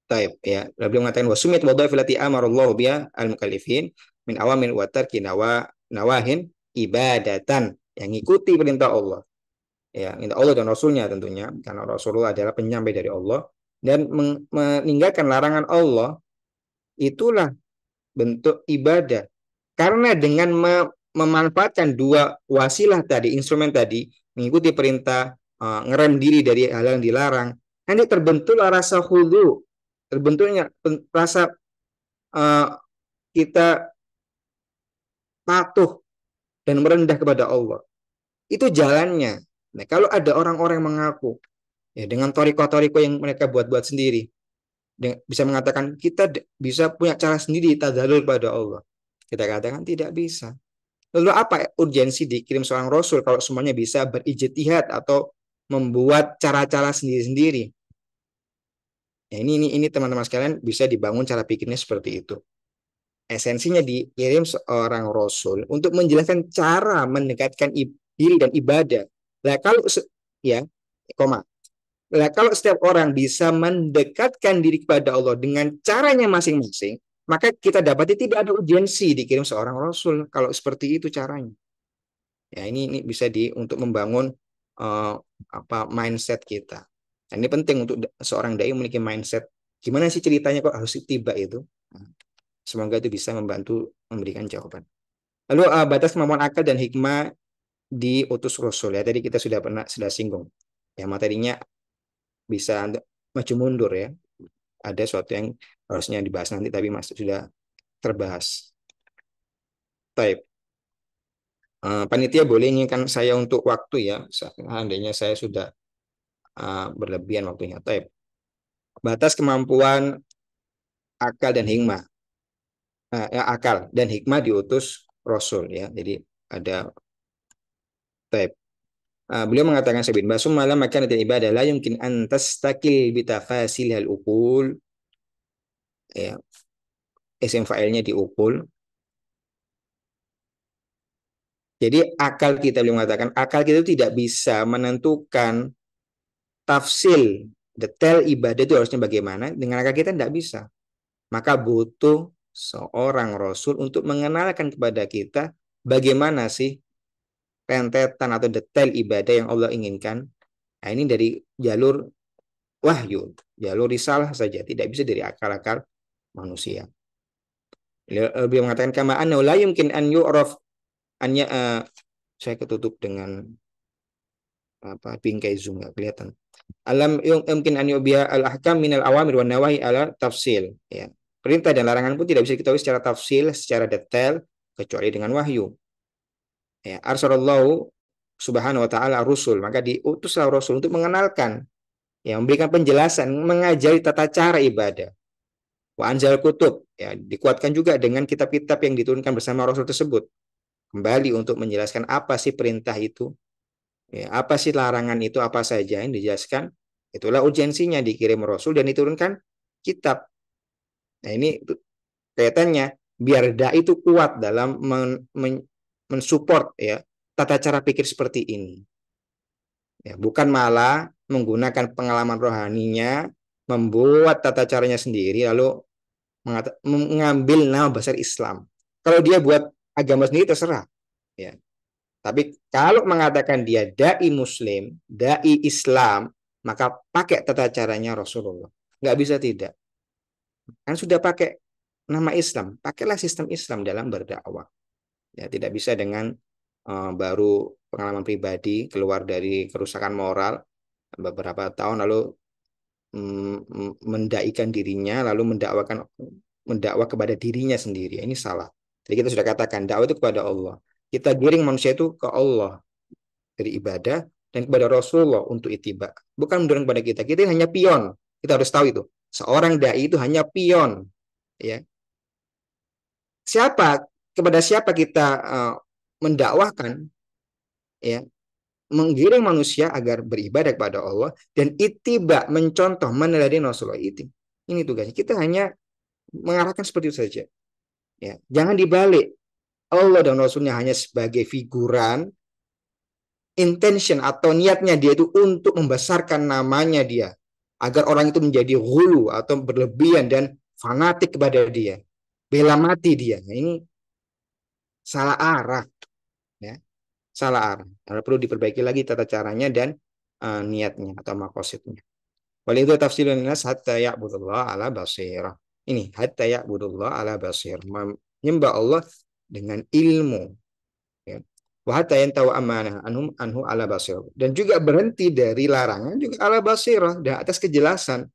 Taib ya. Beliau mengatakan wasumit wadhaif lati amarallahu biha al-mukallifin min awamin wa tarki nawahin ibadatan yang ikuti perintah Allah. Ya, perintah Allah dan Rasulnya tentunya karena Rasulullah adalah penyampai dari Allah dan meninggalkan larangan Allah itulah bentuk ibadah. Karena dengan memanfaatkan dua wasilah tadi, instrumen tadi, mengikuti perintah, ngerem diri dari hal yang dilarang, nanti terbentuklah rasa khudu, terbentuknya rasa uh, kita patuh dan merendah kepada Allah. Itu jalannya. Nah, kalau ada orang-orang yang mengaku ya dengan toriko-toriko yang mereka buat-buat sendiri, bisa mengatakan kita bisa punya cara sendiri tadzalul pada Allah. Kita katakan tidak bisa. Lalu apa urgensi dikirim seorang Rasul kalau semuanya bisa berijtihad atau membuat cara-cara sendiri-sendiri? Ya, ini teman-teman sekalian bisa dibangun cara pikirnya seperti itu. Esensinya dikirim seorang Rasul untuk menjelaskan cara mendekatkan diri dan ibadah. Nah, kalau ya, koma. Nah, kalau setiap orang bisa mendekatkan diri kepada Allah dengan caranya masing-masing, maka kita dapati tidak ada urgensi dikirim seorang Rasul kalau seperti itu caranya. Ya, ini bisa untuk membangun uh, apa mindset kita. Dan ini penting untuk seorang dai memiliki mindset. Gimana sih ceritanya kok harus tiba itu? Nah, semoga itu bisa membantu memberikan jawaban. Lalu batas kemampuan akal dan hikmah diutus Rasul ya. Tadi kita sudah singgung. Ya materinya bisa maju mundur ya. Ada sesuatu yang harusnya dibahas nanti tapi masih sudah terbahas. Baik. Panitia boleh inginkan saya untuk waktu ya. Seandainya saya sudah berlebihan waktunya. Baik. Batas kemampuan akal dan hikmah. Akal dan hikmah diutus Rasul ya. Jadi ada baik. Beliau mengatakan sabin basum malam maka nanti ibadah la yumkin an tastakil bitafasil hal ukul ya isim fa'ilnya diukul. Jadi akal kita beliau mengatakan akal kita itu tidak bisa menentukan tafsil detail ibadah itu harusnya bagaimana dengan akal kita tidak bisa. Maka butuh seorang rasul untuk mengenalkan kepada kita bagaimana sih rentetan atau detail ibadah yang Allah inginkan. Nah, ini dari jalur wahyu, jalur risalah saja, tidak bisa dari akal-akal manusia. Beliau mengatakan kama annahu la yumkin an yu'raf annya saya ketutup dengan apa bingkai zoom nggak kelihatan. Alam yumkin an yubiya al ahkam min al awamir wan nawahi ala tafsil ya. Perintah dan larangan pun tidak bisa diketahui secara tafsil, secara detail kecuali dengan wahyu. Ya, arsalallahu subhanahu wa ta'ala rusul, maka diutuslah rasul untuk mengenalkan, ya, memberikan penjelasan, mengajari tata cara ibadah. Wa anzal kutub, ya, dikuatkan juga dengan kitab-kitab yang diturunkan bersama rasul tersebut. Kembali untuk menjelaskan apa sih perintah itu, ya, apa sih larangan itu, apa saja yang dijelaskan. Itulah urgensinya dikirim rasul dan diturunkan kitab. Nah, ini kaitannya biar dai itu kuat dalam mensupport ya tata cara pikir seperti ini. Ya, bukan malah menggunakan pengalaman rohaninya membuat tata caranya sendiri lalu mengambil nama besar Islam. Kalau dia buat agama sendiri terserah, ya. Tapi kalau mengatakan dia dai Muslim, dai Islam, maka pakai tata caranya Rasulullah. Nggak bisa tidak. Kan sudah pakai nama Islam, pakailah sistem Islam dalam berdakwah. Ya, tidak bisa dengan baru pengalaman pribadi keluar dari kerusakan moral beberapa tahun lalu mendaikan dirinya lalu mendakwa kepada dirinya sendiri. Ini salah. Jadi kita sudah katakan dakwah itu kepada Allah. Kita giring manusia itu ke Allah dari ibadah dan kepada Rasulullah untuk ittiba. Bukan mendorong kepada kita. Kita hanya pion. Kita harus tahu itu. Seorang dai itu hanya pion. Ya. Kepada siapa kita mendakwahkan, ya, menggiring manusia agar beribadah kepada Allah dan ittiba mencontoh meneladani Rasulullah itu. Ini tugasnya. Kita hanya mengarahkan seperti itu saja. Ya, jangan dibalik. Allah dan Rasulnya hanya sebagai figuran, intention atau niatnya dia itu untuk membesarkan namanya dia, agar orang itu menjadi hulu atau berlebihan dan fanatik kepada dia, bela mati dia. Nah, ini salah arah, ya, salah arah. Karena perlu diperbaiki lagi tata caranya dan niatnya atau makosidnya. Wal itu tafsirun nas hatta ya'budullah ala basirah. Ini hatta ya'budullah ala basir. Menyembah Allah dengan ilmu. Ya. Wa hatta yantahu amanah anhu ala basirah. Dan juga berhenti dari larangan juga ala basirah dan atas kejelasan.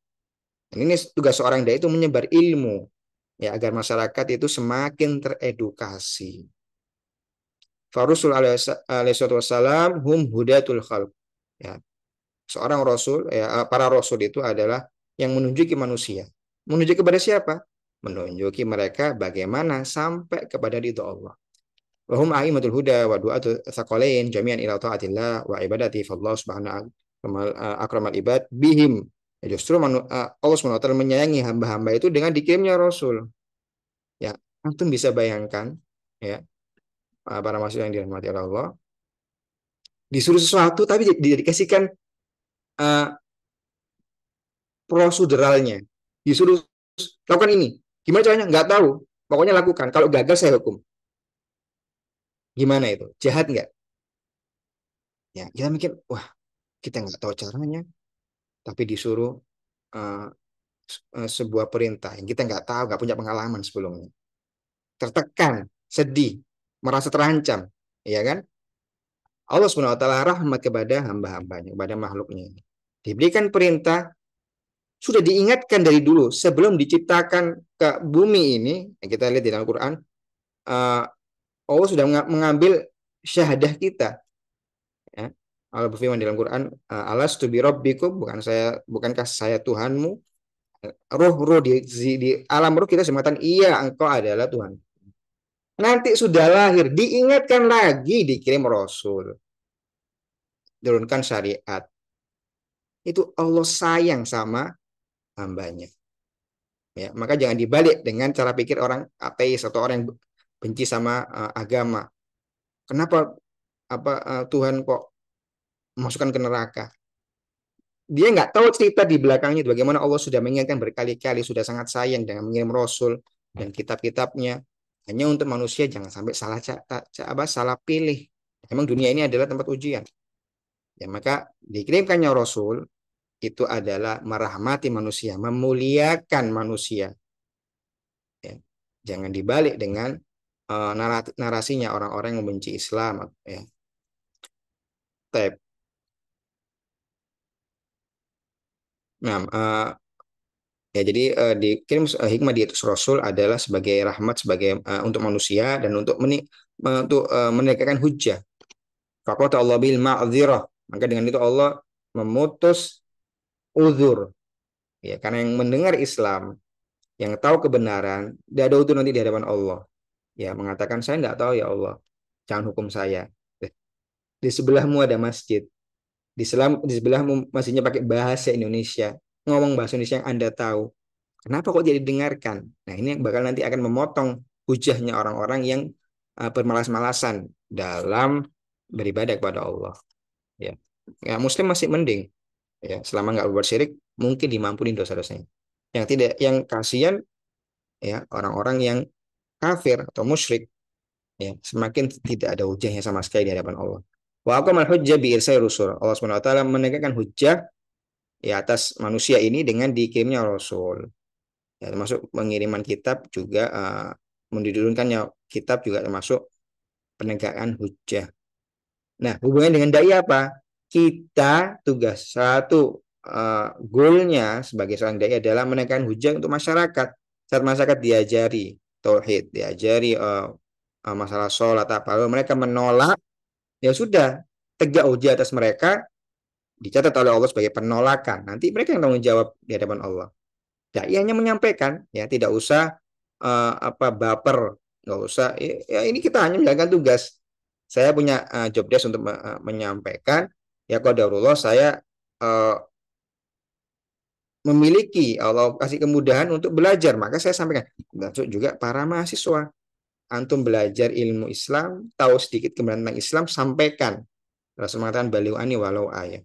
Dan ini tugas seorang dai itu menyebar ilmu ya agar masyarakat itu semakin teredukasi. Farusul alaihi wassalam hum hudatul khalq. Ya, seorang rasul ya para rasul itu adalah yang menunjuki manusia. Menunjuki kepada siapa? Menunjuki mereka bagaimana sampai kepada ridha Allah. Wa hum a'immatul huda wa du'atu tsaqalain jami'an ila taatillah wa ibadati fallahu subhanahu akramal ibad bihim. Ya, justru Allah Subhanahu wa taala menyayangi hamba-hamba itu dengan dikirimnya rasul. Ya, antum bisa bayangkan ya para manusia yang dirahmati Allah disuruh sesuatu tapi dikasihkan uh, proseduralnya, disuruh lakukan ini, gimana caranya nggak tahu, pokoknya lakukan, kalau gagal saya hukum. Gimana itu, jahat nggak? Ya kita mikir wah kita nggak tahu caranya tapi disuruh uh, sebuah perintah yang kita nggak tahu, nggak punya pengalaman sebelumnya, tertekan, sedih, merasa terancam, ya kan? Allah SWT rahmat kepada hamba-hambanya, kepada makhluknya. Diberikan perintah, sudah diingatkan dari dulu sebelum diciptakan ke bumi ini. Kita lihat di dalam Al-Quran, Allah sudah mengambil syahadah kita. Ya. Allah berfirman di dalam Quran, alastu bi rabbikum, bukankah saya Tuhanmu? Roh di alam roh kita sematan iya engkau adalah Tuhan. Nanti sudah lahir, diingatkan lagi, dikirim Rasul, turunkan syariat. Itu Allah sayang sama hambanya. Ya, maka jangan dibalik dengan cara pikir orang ateis atau orang yang benci sama agama. Kenapa Tuhan kok masukkan ke neraka? Dia nggak tahu cerita di belakangnya bagaimana Allah sudah mengingatkan berkali-kali, sudah sangat sayang dengan mengirim Rasul dan kitab-kitabnya hanya untuk manusia, jangan sampai salah pilih. Memang dunia ini adalah tempat ujian. Ya, maka dikirimkannya Rasul itu adalah merahmati manusia, memuliakan manusia. Ya. Jangan dibalik dengan narasinya orang-orang yang membenci Islam. Ya. Nah, ya, jadi dikirim hikmah diutus Rasul adalah sebagai rahmat, sebagai untuk manusia dan untuk menegakkan hujah. Faqata Allah bil ma'dzirah. Maka dengan itu Allah memutus uzur. Ya, karena yang mendengar Islam, yang tahu kebenaran, tidak ada uzur nanti di hadapan Allah. Ya, mengatakan saya tidak tahu ya Allah, jangan hukum saya. Di sebelahmu ada masjid. Di sebelahmu masjidnya pakai bahasa Indonesia. Ngomong bahasa Indonesia yang Anda tahu. Kenapa kok jadi didengarkan? Nah, ini yang bakal nanti akan memotong hujahnya orang-orang yang bermalas-malasan dalam beribadah kepada Allah. Ya, ya Muslim masih mending. Ya, selama nggak berbuat syirik, mungkin dimampuni dosa-dosanya. Yang tidak, yang kasihan ya orang-orang yang kafir atau musyrik, ya semakin tidak ada hujahnya sama sekali di hadapan Allah. Wa aqamal hujjah bi irsal rusul. Allah Subhanahu wa taala menegakkan hujjah ya atas manusia ini dengan dikirimnya rasul. Ya, termasuk pengiriman kitab juga menditurunkannya kitab juga termasuk penegakan hujjah. Nah, hubungan dengan dai apa? Kita tugas satu goalnya sebagai seorang dai adalah menekan hujjah untuk masyarakat. Saat masyarakat diajari tauhid, diajari masalah sholat apa, lalu mereka menolak, ya sudah tegak hujjah atas mereka, dicatat oleh Allah sebagai penolakan. Nanti mereka yang tanggung jawab di hadapan Allah. Dai hanya menyampaikan, ya tidak usah baper, nggak usah. Ya, ini kita hanya menjalankan tugas. Saya punya job desk untuk menyampaikan, ya qadarullah saya uh, memiliki Allah kasih kemudahan untuk belajar, maka saya sampaikan. Termasuk juga para mahasiswa, antum belajar ilmu Islam, tahu sedikit kemudian tentang Islam, sampaikan. Rasul mengatakan baliu ani walau ayat.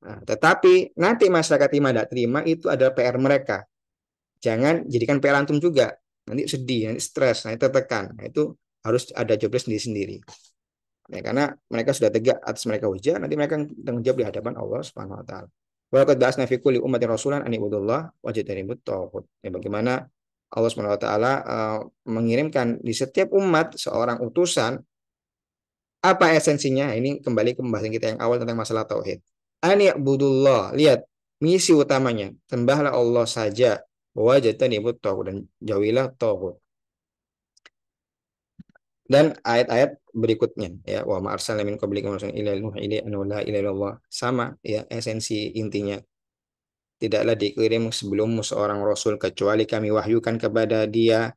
Nah, tetapi nanti masyarakat terima tidak terima itu adalah PR mereka. Jangan jadikan PR antum juga. Nanti sedih, nanti stres, nanti tertekan. Nah, itu harus ada job desk sendiri-sendiri. Ya, karena mereka sudah tegak atas mereka hujah, nanti mereka tanggung jawab di hadapan Allah Subhanahu wa taala. Wa qad ba'atsna fi kulli ummatin rasulan an ibudullah wa jtanibut taghut. Ya, bagaimana Allah Subhanahu wa taala mengirimkan di setiap umat seorang utusan, apa esensinya? Ini kembali ke pembahasan kita yang awal tentang masalah tauhid. An ibudullah, lihat misi utamanya, sembahlah Allah saja, wa jtanibut taghut, dan jauhilah taghut. Dan ayat-ayat berikutnya ya wa ma arsalna min qablika rasulun illa nuhi ilaihi annahu la ilaha illallah, sama ya esensi intinya, tidaklah dikirim sebelummu seorang rasul kecuali kami wahyukan kepada dia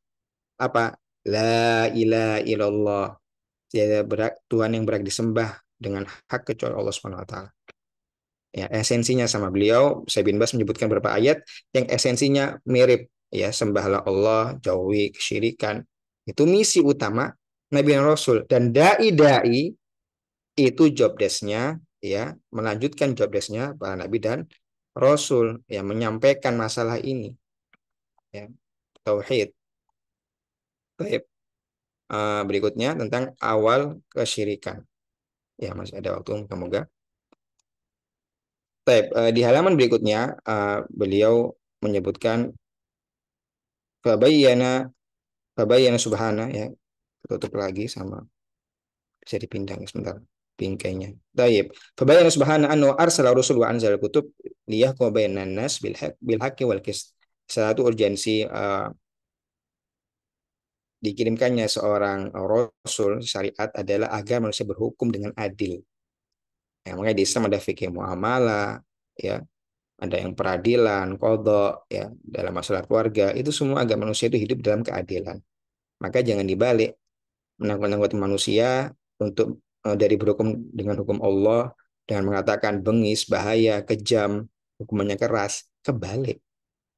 apa, la ilaha illallah, tiada Tuhan yang berhak disembah dengan hak kecuali Allah Subhanahu wa taala. Ya, esensinya sama. Beliau Syekh bin Bas menyebutkan beberapa ayat yang esensinya mirip, ya sembahlah Allah, jauhi kesyirikan. Itu misi utama Nabi dan Rasul, dan dai-dai itu job desk-nya ya melanjutkan job desk-nya para nabi dan rasul yang menyampaikan masalah ini, ya tauhid. Baik. Berikutnya tentang awal kesyirikan. Ya, masih ada waktu semoga. Baik, di halaman berikutnya beliau menyebutkan fabayyana fabayyana subhana, ya tutup lagi sama bisa dipindah sebentar. bingkainya. Taib. Fabayana subhanahu anhu arsala rusul wa anzal kutub liyahkum bainan nas bil haqqi wal qist. Satu urgensi dikirimkannya seorang rasul syariat adalah agar manusia berhukum dengan adil. Ya, makanya di Islam ada fikih muamalah, ya, ada yang peradilan, qadha, ya, dalam masalah keluarga, itu semua agar manusia itu hidup dalam keadilan. Maka jangan dibalik menakut-nakuti manusia untuk dari berhukum dengan hukum Allah dengan mengatakan bengis, bahaya, kejam, hukumannya keras. Kebalik.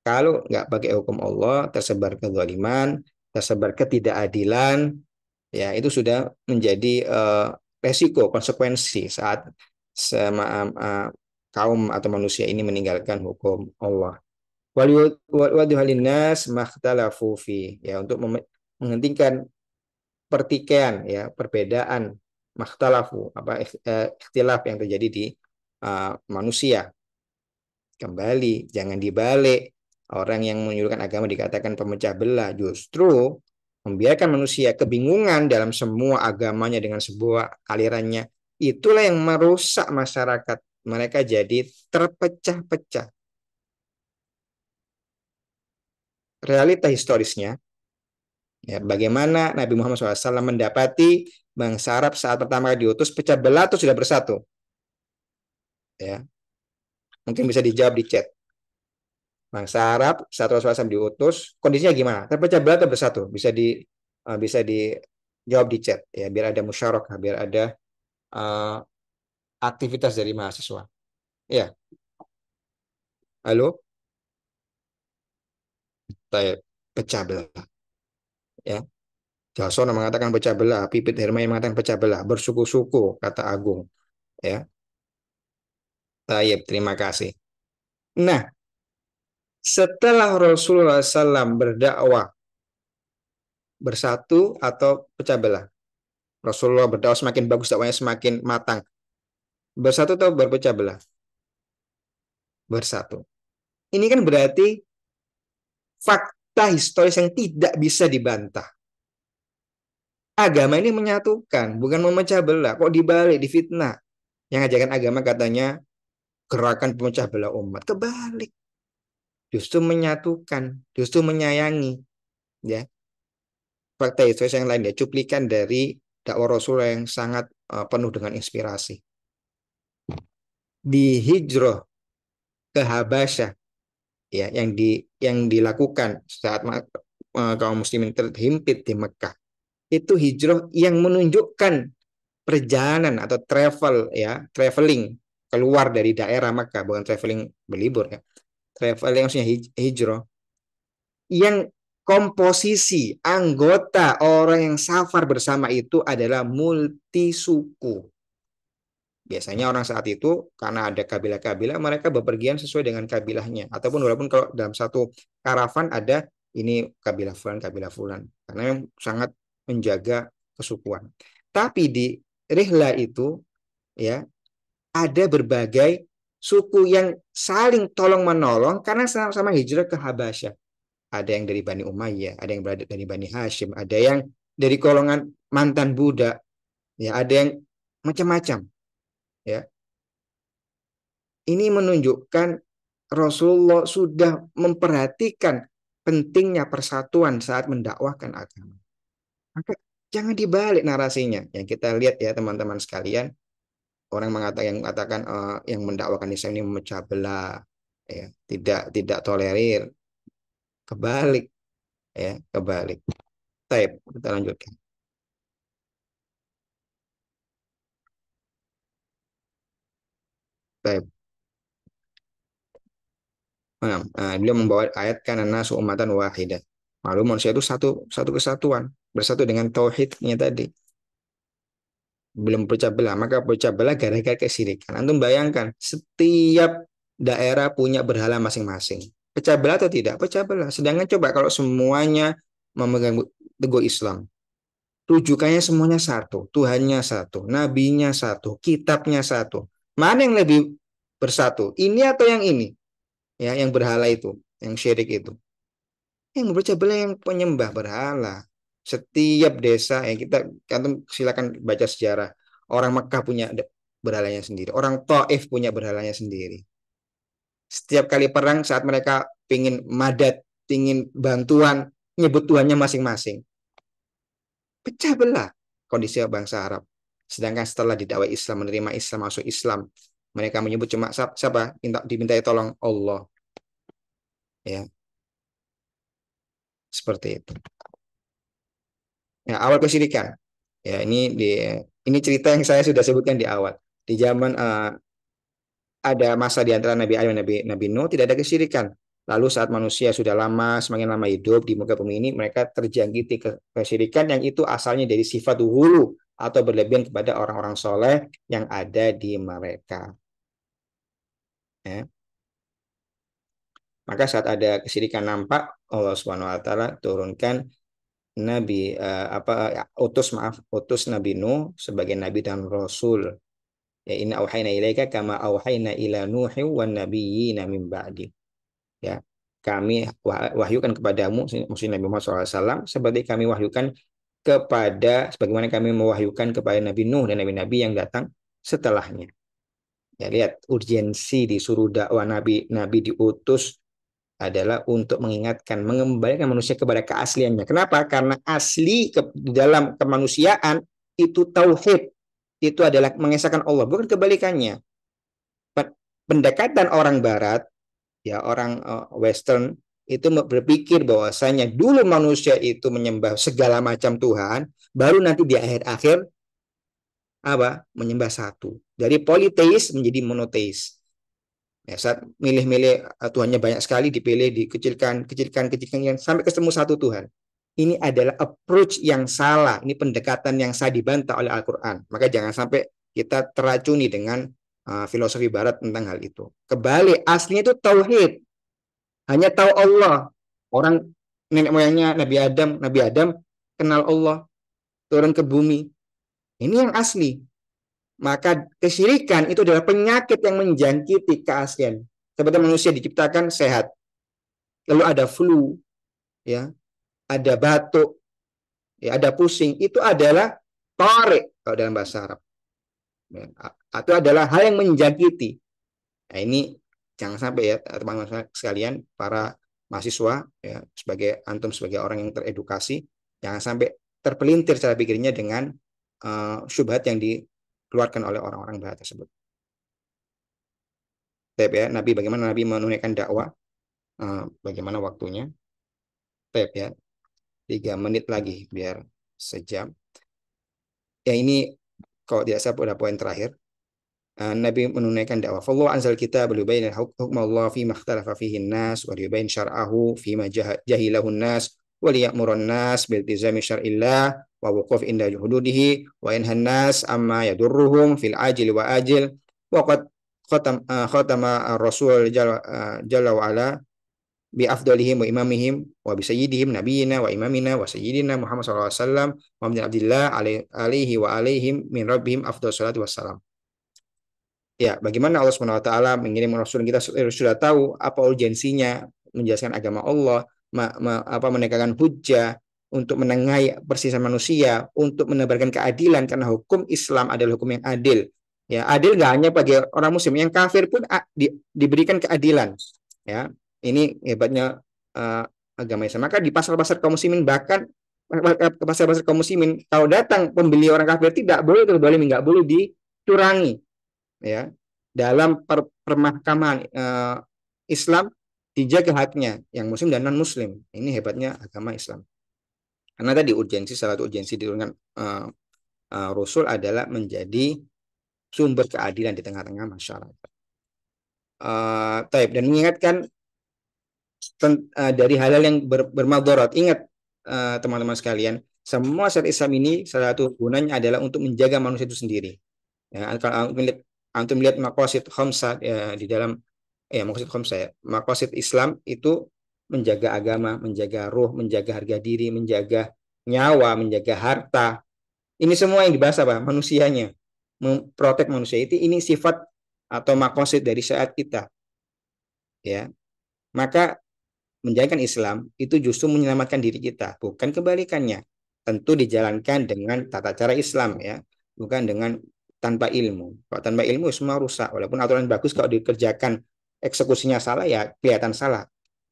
Kalau nggak pakai hukum Allah, tersebar kezaliman, tersebar ketidakadilan, ya itu sudah menjadi resiko, konsekuensi saat sama kaum atau manusia ini meninggalkan hukum Allah. Waliyuhalinas makhtalafu fi, ya untuk menghentikan pertikaian, ya perbedaan, makhtalafu apa ikhtilaf yang terjadi di manusia. Kembali jangan dibalik, orang yang menyuruhkan agama dikatakan pemecah belah, justru membiarkan manusia kebingungan dalam semua agamanya dengan sebuah alirannya, itulah yang merusak masyarakat, mereka jadi terpecah-pecah. Realita historisnya, ya, bagaimana Nabi Muhammad SAW mendapati bangsa Arab saat pertama kali diutus pecah belah atau sudah bersatu? Ya, mungkin bisa dijawab di chat. Bangsa Arab saat Rasulullah SAW diutus, kondisinya gimana? Terpecah belah atau bersatu? Bisa dijawab di chat, ya, biar ada musyarakah, biar ada uh, aktivitas dari mahasiswa. Ya, halo, saya pecah belah. Ya, Jason mengatakan pecah belah, Pipit Hermain mengatakan pecah belah, bersuku-suku, kata Agung. Ya, Tayyip, terima kasih. Nah, setelah Rasulullah SAW berdakwah bersatu atau pecah belah, Rasulullah berdakwah semakin bagus, dakwahnya semakin matang. Bersatu atau berpecah belah? Bersatu. Ini kan berarti fakta historis yang tidak bisa dibantah. Agama ini menyatukan, bukan memecah belah. Kok dibalik, difitnah? Yang ajakan agama katanya gerakan pemecah belah umat. Kebalik. Justru menyatukan, justru menyayangi. Ya, fakta historis yang lain, ya, cuplikan dari dakwah Rasulullah yang sangat penuh dengan inspirasi. Di hijrah ke Habasyah, ya, yang dilakukan saat kaum muslimin terhimpit di Mekah, itu hijrah yang menunjukkan perjalanan atau traveling keluar dari daerah Mekah, bukan traveling berlibur, ya, traveling maksudnya hijrah yang komposisi anggota orang yang safar bersama itu adalah multi suku. Biasanya orang saat itu karena ada kabilah-kabilah, mereka bepergian sesuai dengan kabilahnya. Ataupun walaupun kalau dalam satu karavan ada ini kabilah fulan, karena yang sangat menjaga kesukuan. Tapi di rihla itu, ya, ada berbagai suku yang saling tolong menolong karena sama-sama hijrah ke Habasyah. Ada yang dari Bani Umayyah, ada yang berada dari Bani Hashim, ada yang dari golongan mantan budak, ya, ada yang macam-macam, ya. Ini menunjukkan Rasulullah sudah memperhatikan pentingnya persatuan saat mendakwahkan agama. Maka jangan dibalik narasinya. Yang kita lihat, ya, teman-teman sekalian, orang mengatakan yang mendakwakan Islam ini memecah belah, ya, tidak tolerir. Kebalik, ya, kebalik. Baik, kita lanjutkan. Baik. Beliau membawa ayat karena nasu umatan wahidah. Malu manusia itu satu satu kesatuan, bersatu dengan tauhidnya tadi. Belum pecah belah, maka pecah belah gara-gara kesyirikan. Antum bayangkan, setiap daerah punya berhala masing-masing. Pecah belah atau tidak? Pecah belah. Sedangkan coba kalau semuanya memegang teguh Islam, rujukannya semuanya satu, Tuhannya satu, nabinya satu, kitabnya satu. Mana yang lebih bersatu? Ini atau yang ini? Ya, yang berhala itu, yang syirik itu. Yang membaca belah yang penyembah berhala. Setiap desa, ya, kita silakan baca sejarah. Orang Mekah punya berhalanya sendiri. Orang Taif punya berhalanya sendiri. Setiap kali perang saat mereka pingin madat, pingin bantuan, nyebut Tuhannya masing-masing. Pecah belah kondisi bangsa Arab. Sedangkan setelah didakwai Islam, menerima Islam, masuk Islam, mereka menyebut cuma siapa? Dimintai tolong Allah. Ya, seperti itu. Ya, awal kesyirikan. Ya, ini cerita yang saya sudah sebutkan di awal. Di zaman ada masa di antara Nabi Adam dan Nabi Nuh tidak ada kesyirikan. Lalu saat manusia sudah lama, semakin lama hidup di muka bumi ini, mereka terjangkiti kesyirikan yang itu asalnya dari sifat hulu atau berlebihan kepada orang-orang soleh yang ada di mereka. Ya. Maka saat ada kesyirikan nampak, Allah Subhanahu Wa Taala turunkan Nabi utus Nabi Nuh sebagai Nabi dan Rasul. Ya inna auhayna ilaika kama auhayna ila Nuhi wan nabiyyina min ba'di. Ya, kami wahyukan kepadamu, maksudnya Nabi Muhammad SAW, seperti kami wahyukan sebagaimana kami mewahyukan kepada Nabi Nuh dan Nabi-Nabi yang datang setelahnya. Ya, lihat urgensi disuruh dakwah Nabi diutus adalah untuk mengingatkan, mengembalikan manusia kepada keasliannya. Kenapa? Karena asli di dalam kemanusiaan itu tauhid, itu adalah mengesahkan Allah, bukan kebalikannya. Pendekatan orang Barat, ya orang Western itu berpikir bahwasanya dulu manusia itu menyembah segala macam Tuhan, baru nanti di akhir-akhir apa? Menyembah satu. Dari politeis menjadi monoteis. Ya, saat milih-milih Tuhannya banyak sekali, dipilih, dikecilkan, kecilkan, kecilkan, sampai ketemu satu Tuhan. Ini adalah approach yang salah. Ini pendekatan yang salah dibantah oleh Al-Quran. Maka jangan sampai kita teracuni dengan filosofi Barat tentang hal itu. Kebalik, aslinya itu tauhid. Hanya tahu Allah. Orang nenek moyangnya Nabi Adam kenal Allah, turun ke bumi. Ini yang asli. Maka kesyirikan itu adalah penyakit yang menjangkiti keaslian. Seperti manusia diciptakan sehat, lalu ada flu, ya, ada batuk, ya, ada pusing, itu adalah tarik kalau dalam bahasa Arab. Ya, itu adalah hal yang menjangkiti. Nah, ini jangan sampai ya teman-teman sekalian, para mahasiswa, ya, sebagai orang yang teredukasi, jangan sampai terpelintir cara pikirnya dengan syubhat yang dikeluarkan oleh orang-orang barat tersebut. Tep ya, bagaimana Nabi menunaikan dakwah, bagaimana waktunya. Tep ya, 3 menit lagi biar sejam. Ya ini kalau tidak salah pada poin terakhir. Nabi menunaikan dakwah. Fallahu anzal kitab liyubayyana hukma Allah fi ma ikhtalafa fihi an-nas wa liyubayyin syar'ahu fi ma jahilahu an-nas wa liya'muru an-nas bil iltizami syar'illah wa wuquf inda hududihi wa yanha an-nas amma yadurruhum fil ajil wa ajil wa qad khatama ar-rasul jalla wa ala bi afdalihim wa imamihim wa bi sayyidihim nabiyina wa imamina wa sayyidina Muhammad sallallahu alaihi wasallam Muhammad bin Abdullah alaihi wa alaihim min rabbihim afdhalus salatu wassalam. Ya, bagaimana Allah Subhanahu wa taala mengirim Rasul, kita sudah tahu apa urgensinya menjelaskan agama Allah, menegakkan hujjah untuk menengahi persisian manusia, untuk menebarkan keadilan karena hukum Islam adalah hukum yang adil. Ya, adil nggak hanya bagi orang muslim, yang kafir pun diberikan keadilan. Ya, ini hebatnya agama Islam. Maka di pasar-pasar kaum muslimin, bahkan ke pasar-pasar kaum muslimin, kalau datang pembeli orang kafir tidak boleh terzalim, nggak boleh dicurangi. Ya, dalam permahkaman Islam dijaga haknya yang muslim dan non muslim. Ini hebatnya agama Islam. Karena tadi salah satu urgensi diturunkan Rasul adalah menjadi sumber keadilan di tengah-tengah masyarakat. Dan mengingatkan dari hal-hal yang bermadarat. Ingat teman-teman sekalian, semua syariat Islam ini salah satu gunanya adalah untuk menjaga manusia itu sendiri. Ya, kalau antum lihat maqasid khamsah ya, di dalam maqasid khamsah ya, maqasid Islam itu menjaga agama, menjaga ruh, menjaga harga diri, menjaga nyawa, menjaga harta. Ini semua yang dibahas apa? Manusianya, memprotek manusia. Ini sifat atau maqasid dari syariat kita. Ya, maka menjalankan Islam itu justru menyelamatkan diri kita, bukan kebalikannya. Tentu dijalankan dengan tata cara Islam ya, bukan dengan tanpa ilmu. Kalau tanpa ilmu semua rusak. Walaupun aturan bagus, kalau dikerjakan eksekusinya salah ya kelihatan salah.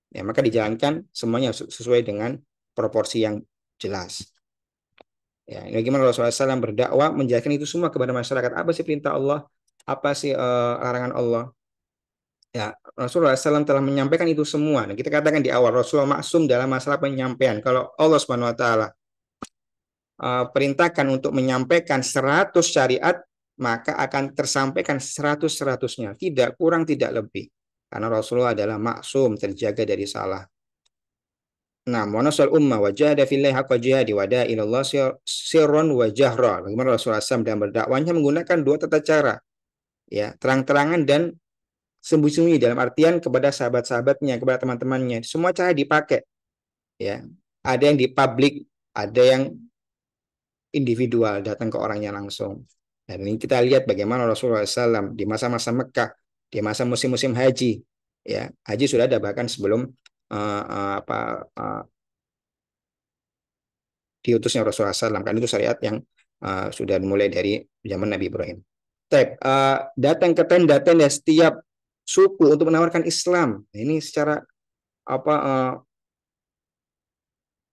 Ya, maka dijalankan semuanya sesuai dengan proporsi yang jelas. Ya, ini bagaimana Rasulullah SAW berdakwah menjelaskan itu semua kepada masyarakat. Apa sih perintah Allah? Apa sih larangan Allah? Ya, Rasulullah SAW telah menyampaikan itu semua. Dan kita katakan di awal Rasulullah maksum dalam masalah penyampaian. Kalau Allah Subhanahu Wa Taala perintahkan untuk menyampaikan 100 syariat, maka akan tersampaikan 100-100-nya. Tidak kurang, tidak lebih. Karena Rasulullah adalah maksum, terjaga dari salah. Nah, monasal ummah wajah fillahi haqqa jihadi wada ilallah sirron wa jahra. Bagaimana Rasulullah SAW dalam berdakwahnya menggunakan dua tata cara, ya, terang-terangan dan sembunyi-sembunyi, dalam artian kepada sahabat-sahabatnya, kepada teman-temannya. Semua cara dipakai, ya. Ada yang di publik, ada yang individual, datang ke orangnya langsung. Dan ini kita lihat bagaimana Rasulullah SAW di masa-masa Mekah, di masa musim-musim haji, ya, haji sudah ada bahkan sebelum diutusnya Rasulullah SAW, kan itu syariat yang sudah dimulai dari zaman Nabi Ibrahim. Datang ke tenda-tenda setiap suku untuk menawarkan Islam. Ini secara apa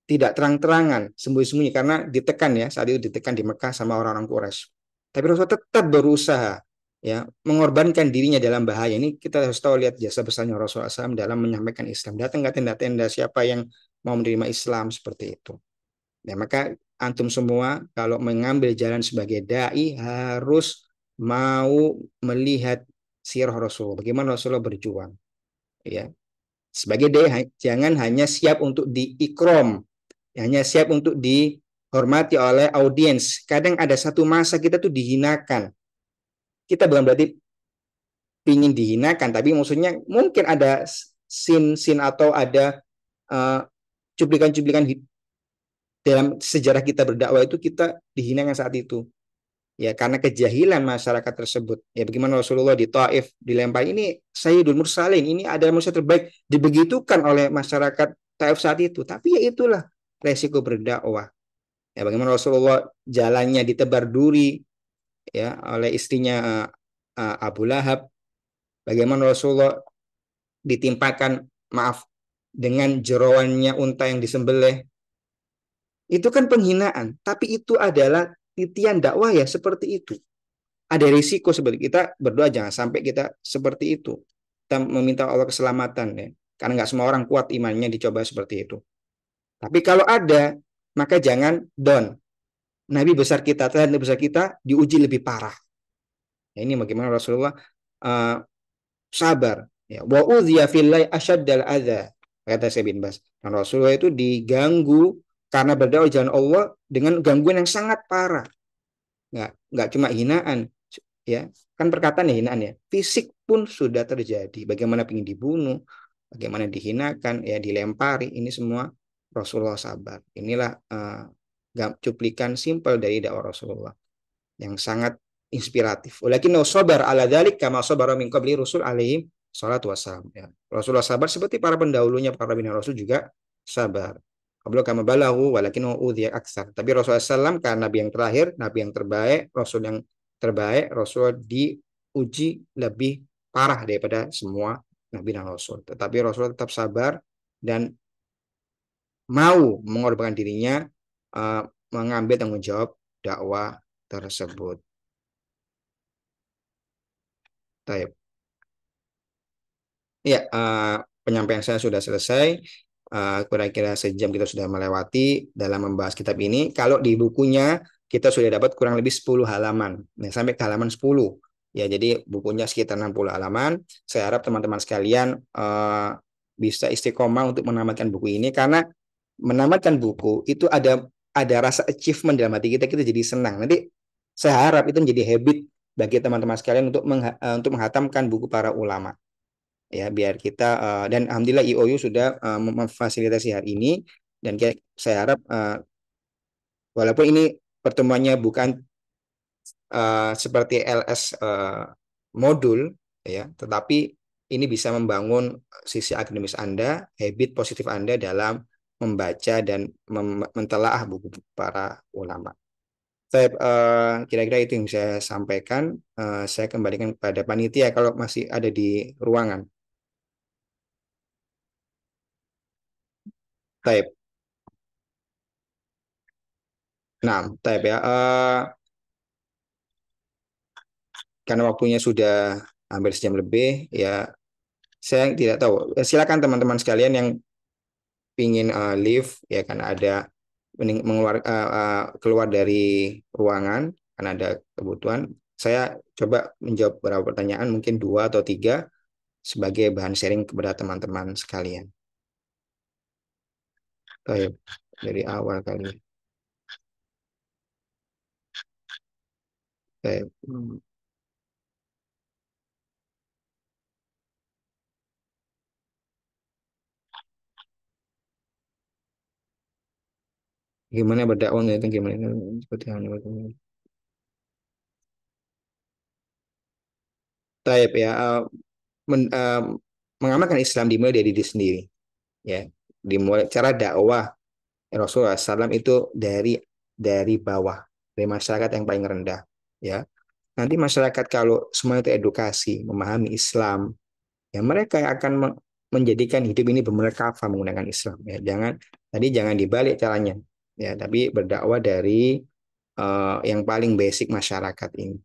tidak terang-terangan, sembunyi-sembunyi, karena ditekan, ya, saat itu ditekan di Mekah sama orang-orang Quraisy. Tapi Rasul tetap berusaha, ya, mengorbankan dirinya dalam bahaya. Ini kita harus tahu, lihat jasa besarnya Rasulullah SAW dalam menyampaikan Islam. Datang ke tenda-tenda siapa yang mau menerima Islam, seperti itu. Ya, maka antum semua kalau mengambil jalan sebagai dai harus mau melihat sirah Rasulullah, bagaimana Rasulullah berjuang, ya. Sebagai dai jangan hanya siap untuk diikrom, hanya siap untuk dihormati oleh audiens. Kadang ada satu masa kita tuh dihinakan. Kita bukan berarti ingin dihinakan, tapi maksudnya mungkin ada sin atau ada cuplikan-cuplikan dalam sejarah kita berdakwah itu kita dihinakan saat itu, ya, karena kejahilan masyarakat tersebut. Ya, bagaimana Rasulullah di Taif dilempar, ini Sayyidul Mursalin, ini adalah manusia terbaik, dibegitukan oleh masyarakat Taif saat itu. Tapi ya itulah resiko berdakwah. Ya, bagaimana Rasulullah jalannya ditebar duri, ya, oleh istrinya Abu Lahab. Bagaimana Rasulullah ditimpakan, maaf, dengan jeroannya unta yang disembelih. Itu kan penghinaan, tapi itu adalah titian dakwah, ya, seperti itu. Ada risiko seperti kita berdoa jangan sampai kita seperti itu. Kita meminta Allah keselamatan, ya. Karena nggak semua orang kuat imannya dicoba seperti itu. Tapi kalau ada, maka jangan down. Nabi besar kita, Tuhan Nabi besar kita diuji lebih parah. Ya, ini bagaimana Rasulullah uh, sabar. Ya, wa udhiya fillahi asyaddal adza. Kata saya bin Bas. Dan Rasulullah itu diganggu karena berdakwah jalan Allah dengan gangguan yang sangat parah. Nggak cuma hinaan, ya, kan perkataan ya hinaan, ya, fisik pun sudah terjadi. Bagaimana ingin dibunuh, bagaimana dihinakan, ya, dilempari, ini semua Rasulullah sabar. Inilah cuplikan simpel dari dakwah Rasulullah yang sangat inspiratif. Walakin sabar ala dzalik kama sabara min qabli rusul alaihi salatu wassalam, ya. Rasulullah sabar seperti para pendahulunya, para nabi Rasul juga sabar. Qabla kama balahu walakin udhiya aksar. Tapi Rasulullah SAW karena nabi yang terakhir, nabi yang terbaik, Rasul yang terbaik, Rasul diuji lebih parah daripada semua nabi dan Rasul. Tetapi Rasul tetap sabar dan mau mengorbankan dirinya, mengambil tanggung jawab dakwah tersebut. Taib. Ya, penyampaian saya sudah selesai. Kira-kira sejam kita sudah melewati dalam membahas kitab ini. Kalau di bukunya kita sudah dapat kurang lebih 10 halaman. Nah, sampai ke halaman 10. Ya, jadi bukunya sekitar 60 halaman. Saya harap teman-teman sekalian bisa istiqomah untuk menamatkan buku ini, karena menamatkan buku itu ada rasa achievement dalam hati kita jadi senang. Nanti saya harap itu menjadi habit bagi teman-teman sekalian untuk menghatamkan buku para ulama, ya, biar kita dan alhamdulillah IOU sudah memfasilitasi hari ini, dan saya harap walaupun ini pertemuannya bukan seperti LS modul, ya, tetapi ini bisa membangun sisi akademis Anda, habit positif Anda dalam membaca dan mentelaah buku para ulama. Kira-kira itu yang saya sampaikan. Saya kembalikan kepada panitia kalau masih ada di ruangan. Taib. Nah, taib ya. Karena waktunya sudah hampir sejam lebih, ya saya tidak tahu. Silakan teman-teman sekalian yang ingin leave, ya kan ada keluar dari ruangan karena ada kebutuhan. Saya coba menjawab beberapa pertanyaan, mungkin dua atau tiga sebagai bahan sharing kepada teman-teman sekalian. Baik, dari awal kali. Baik. Gimana berdakwah itu gimana seperti halnya Taib ya, men- eh, mengamalkan Islam dimulai dari diri sendiri, ya. Dimulai cara dakwah Rasulullah SAW itu dari bawah, dari masyarakat yang paling rendah, ya. Nanti masyarakat kalau semua itu edukasi, memahami Islam, ya mereka yang akan menjadikan hidup ini benar kafah menggunakan Islam, ya. Jangan dibalik caranya, ya, tapi berdakwah dari yang paling basic masyarakat ini.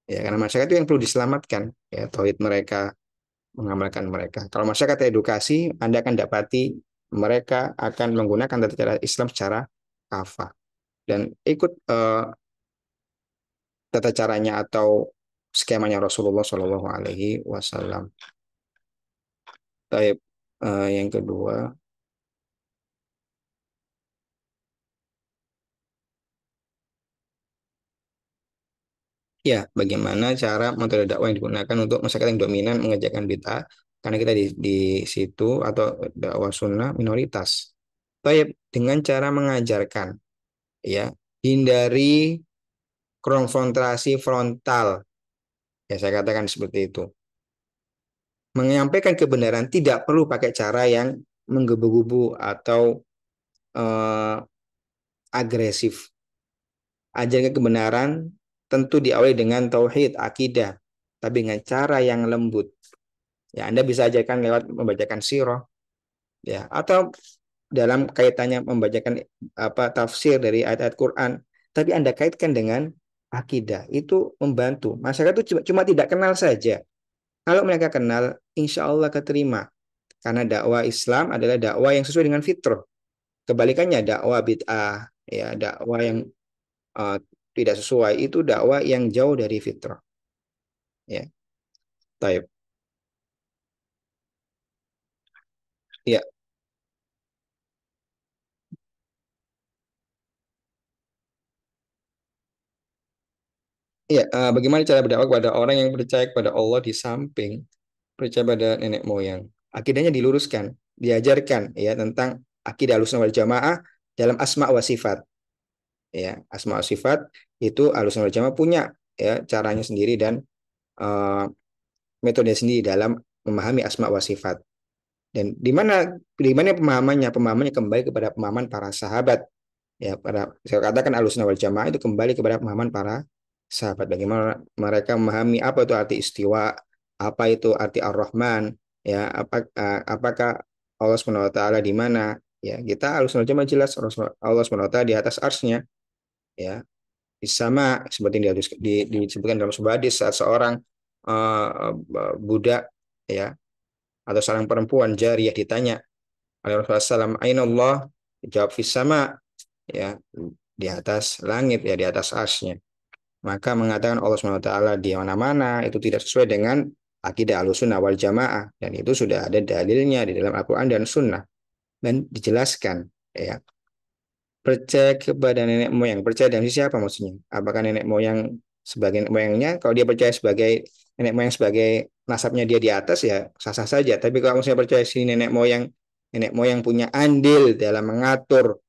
Ya, karena masyarakat itu yang perlu diselamatkan, ya, tauhid mereka, mengamalkan mereka. Kalau masyarakat edukasi, Anda akan dapati mereka akan menggunakan tata cara Islam secara kafah dan ikut tata caranya atau skemanya Rasulullah Shallallahu Alaihi Wasallam. Taib. Yang kedua, ya, bagaimana cara metode dakwah yang digunakan untuk masyarakat yang dominan mengerjakan bid'ah, karena kita di situ atau dakwah sunnah minoritas. Taib, dengan cara mengajarkan, ya, hindari konfrontasi frontal, ya saya katakan seperti itu. Menyampaikan kebenaran tidak perlu pakai cara yang menggebu-gebu atau eh, agresif. Ajarkan kebenaran tentu diawali dengan tauhid, akidah, tapi dengan cara yang lembut. Ya, Anda bisa ajarkan lewat membacakan sirah, ya, atau dalam kaitannya membacakan tafsir dari ayat-ayat Quran, tapi Anda kaitkan dengan akidah. Itu membantu. Masyarakat itu cuma tidak kenal saja. Kalau mereka kenal, insya Allah keterima. Karena dakwah Islam adalah dakwah yang sesuai dengan fitrah. Kebalikannya dakwah bid'ah, ya, dakwah yang uh, tidak sesuai itu dakwah yang jauh dari fitrah. Ya, taib. Ya, ya. Bagaimana cara berdakwah kepada orang yang percaya kepada Allah di samping percaya pada nenek moyang? Akidahnya diluruskan, diajarkan, ya, tentang akidah Ahlussunnah wal Jamaah dalam asma wa sifat. Ya, asma wa sifat itu Ahlussunnah wal Jamaah punya, ya, caranya sendiri dan uh, metode sendiri dalam memahami asma wa sifat. Dan di mana pemahamannya? Pemahamannya kembali kepada pemahaman para sahabat. Ya, saya katakan Ahlussunnah wal Jamaah itu kembali kepada pemahaman para sahabat. Bagaimana mereka memahami apa itu arti istiwa, apa itu arti Ar-Rahman, ya, apakah Allah Subhanahu wa taala di mana? Ya, kita Ahlussunnah wal Jamaah jelas Allah Subhanahu wa taala di atas arsnya, ya. Sama seperti yang disebutkan dalam sebuah hadis saat seorang budak, ya, atau seorang perempuan jariyah ditanya oleh Rasulullah SAW, Aina Allah? Jawab fis sama, ya, di atas langit, ya, di atas arsnya. Maka mengatakan Allah SWT di mana-mana itu tidak sesuai dengan akidah Ahlussunnah wal Jamaah, dan itu sudah ada dalilnya di dalam Al-Quran dan Sunnah dan dijelaskan, ya. Percaya kepada nenek moyang, percaya dari siapa maksudnya? Apakah nenek moyang sebagai nenek moyangnya? Kalau dia percaya sebagai nenek moyang sebagai nasabnya dia di atas, ya sah-sah saja. Tapi kalau misalnya percaya si nenek moyang punya andil dalam mengatur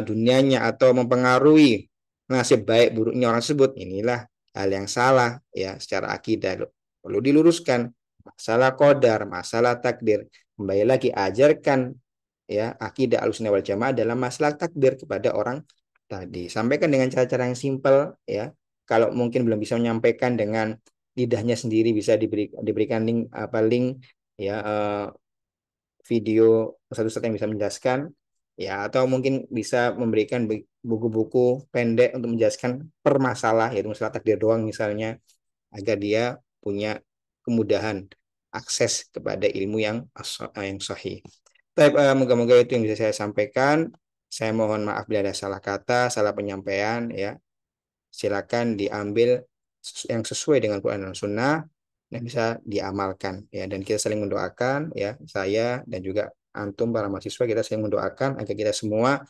dunianya atau mempengaruhi nasib baik buruknya orang tersebut, inilah hal yang salah, ya, secara akidah. Perlu diluruskan masalah qadar, masalah takdir. Kembali lagi ajarkan, ya, akidah Ahlussunnah wal Jamaah dalam masalah takdir kepada orang tadi. Sampaikan dengan cara-cara yang simpel ya. Kalau mungkin belum bisa menyampaikan dengan lidahnya sendiri, bisa diberikan link ya, video satu ustadz yang bisa menjelaskan ya, atau mungkin bisa memberikan buku-buku pendek untuk menjelaskan per masalah, yaitu masalah takdir doang misalnya, agar dia punya kemudahan akses kepada ilmu yang sahih. Tapi moga-moga itu yang bisa saya sampaikan. Saya mohon maaf bila ada salah kata, salah penyampaian ya. Silakan diambil yang sesuai dengan Quran dan Sunnah dan bisa diamalkan ya. Dan kita saling mendoakan ya, saya dan juga antum para mahasiswa, kita saling mendoakan agar kita semua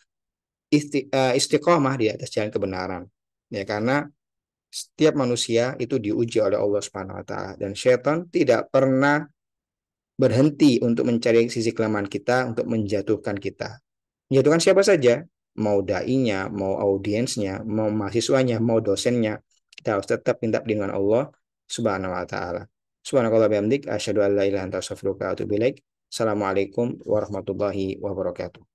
istiqomah di atas jalan kebenaran ya, karena setiap manusia itu diuji oleh Allah Subhanahu wa taala, dan syaitan tidak pernah berhenti untuk mencari sisi kelemahan kita untuk menjatuhkan kita. Menjatuhkan siapa saja, mau dai-nya, mau audiensnya, mau mahasiswanya, mau dosennya, kita harus tetap minta perlindungan Allah Subhanahu wa taala. Subhanakallah bihamdik, asyhadu an la ilaha illa anta astaghfiruka wa atubu ilaik. Assalamualaikum warahmatullahi wabarakatuh.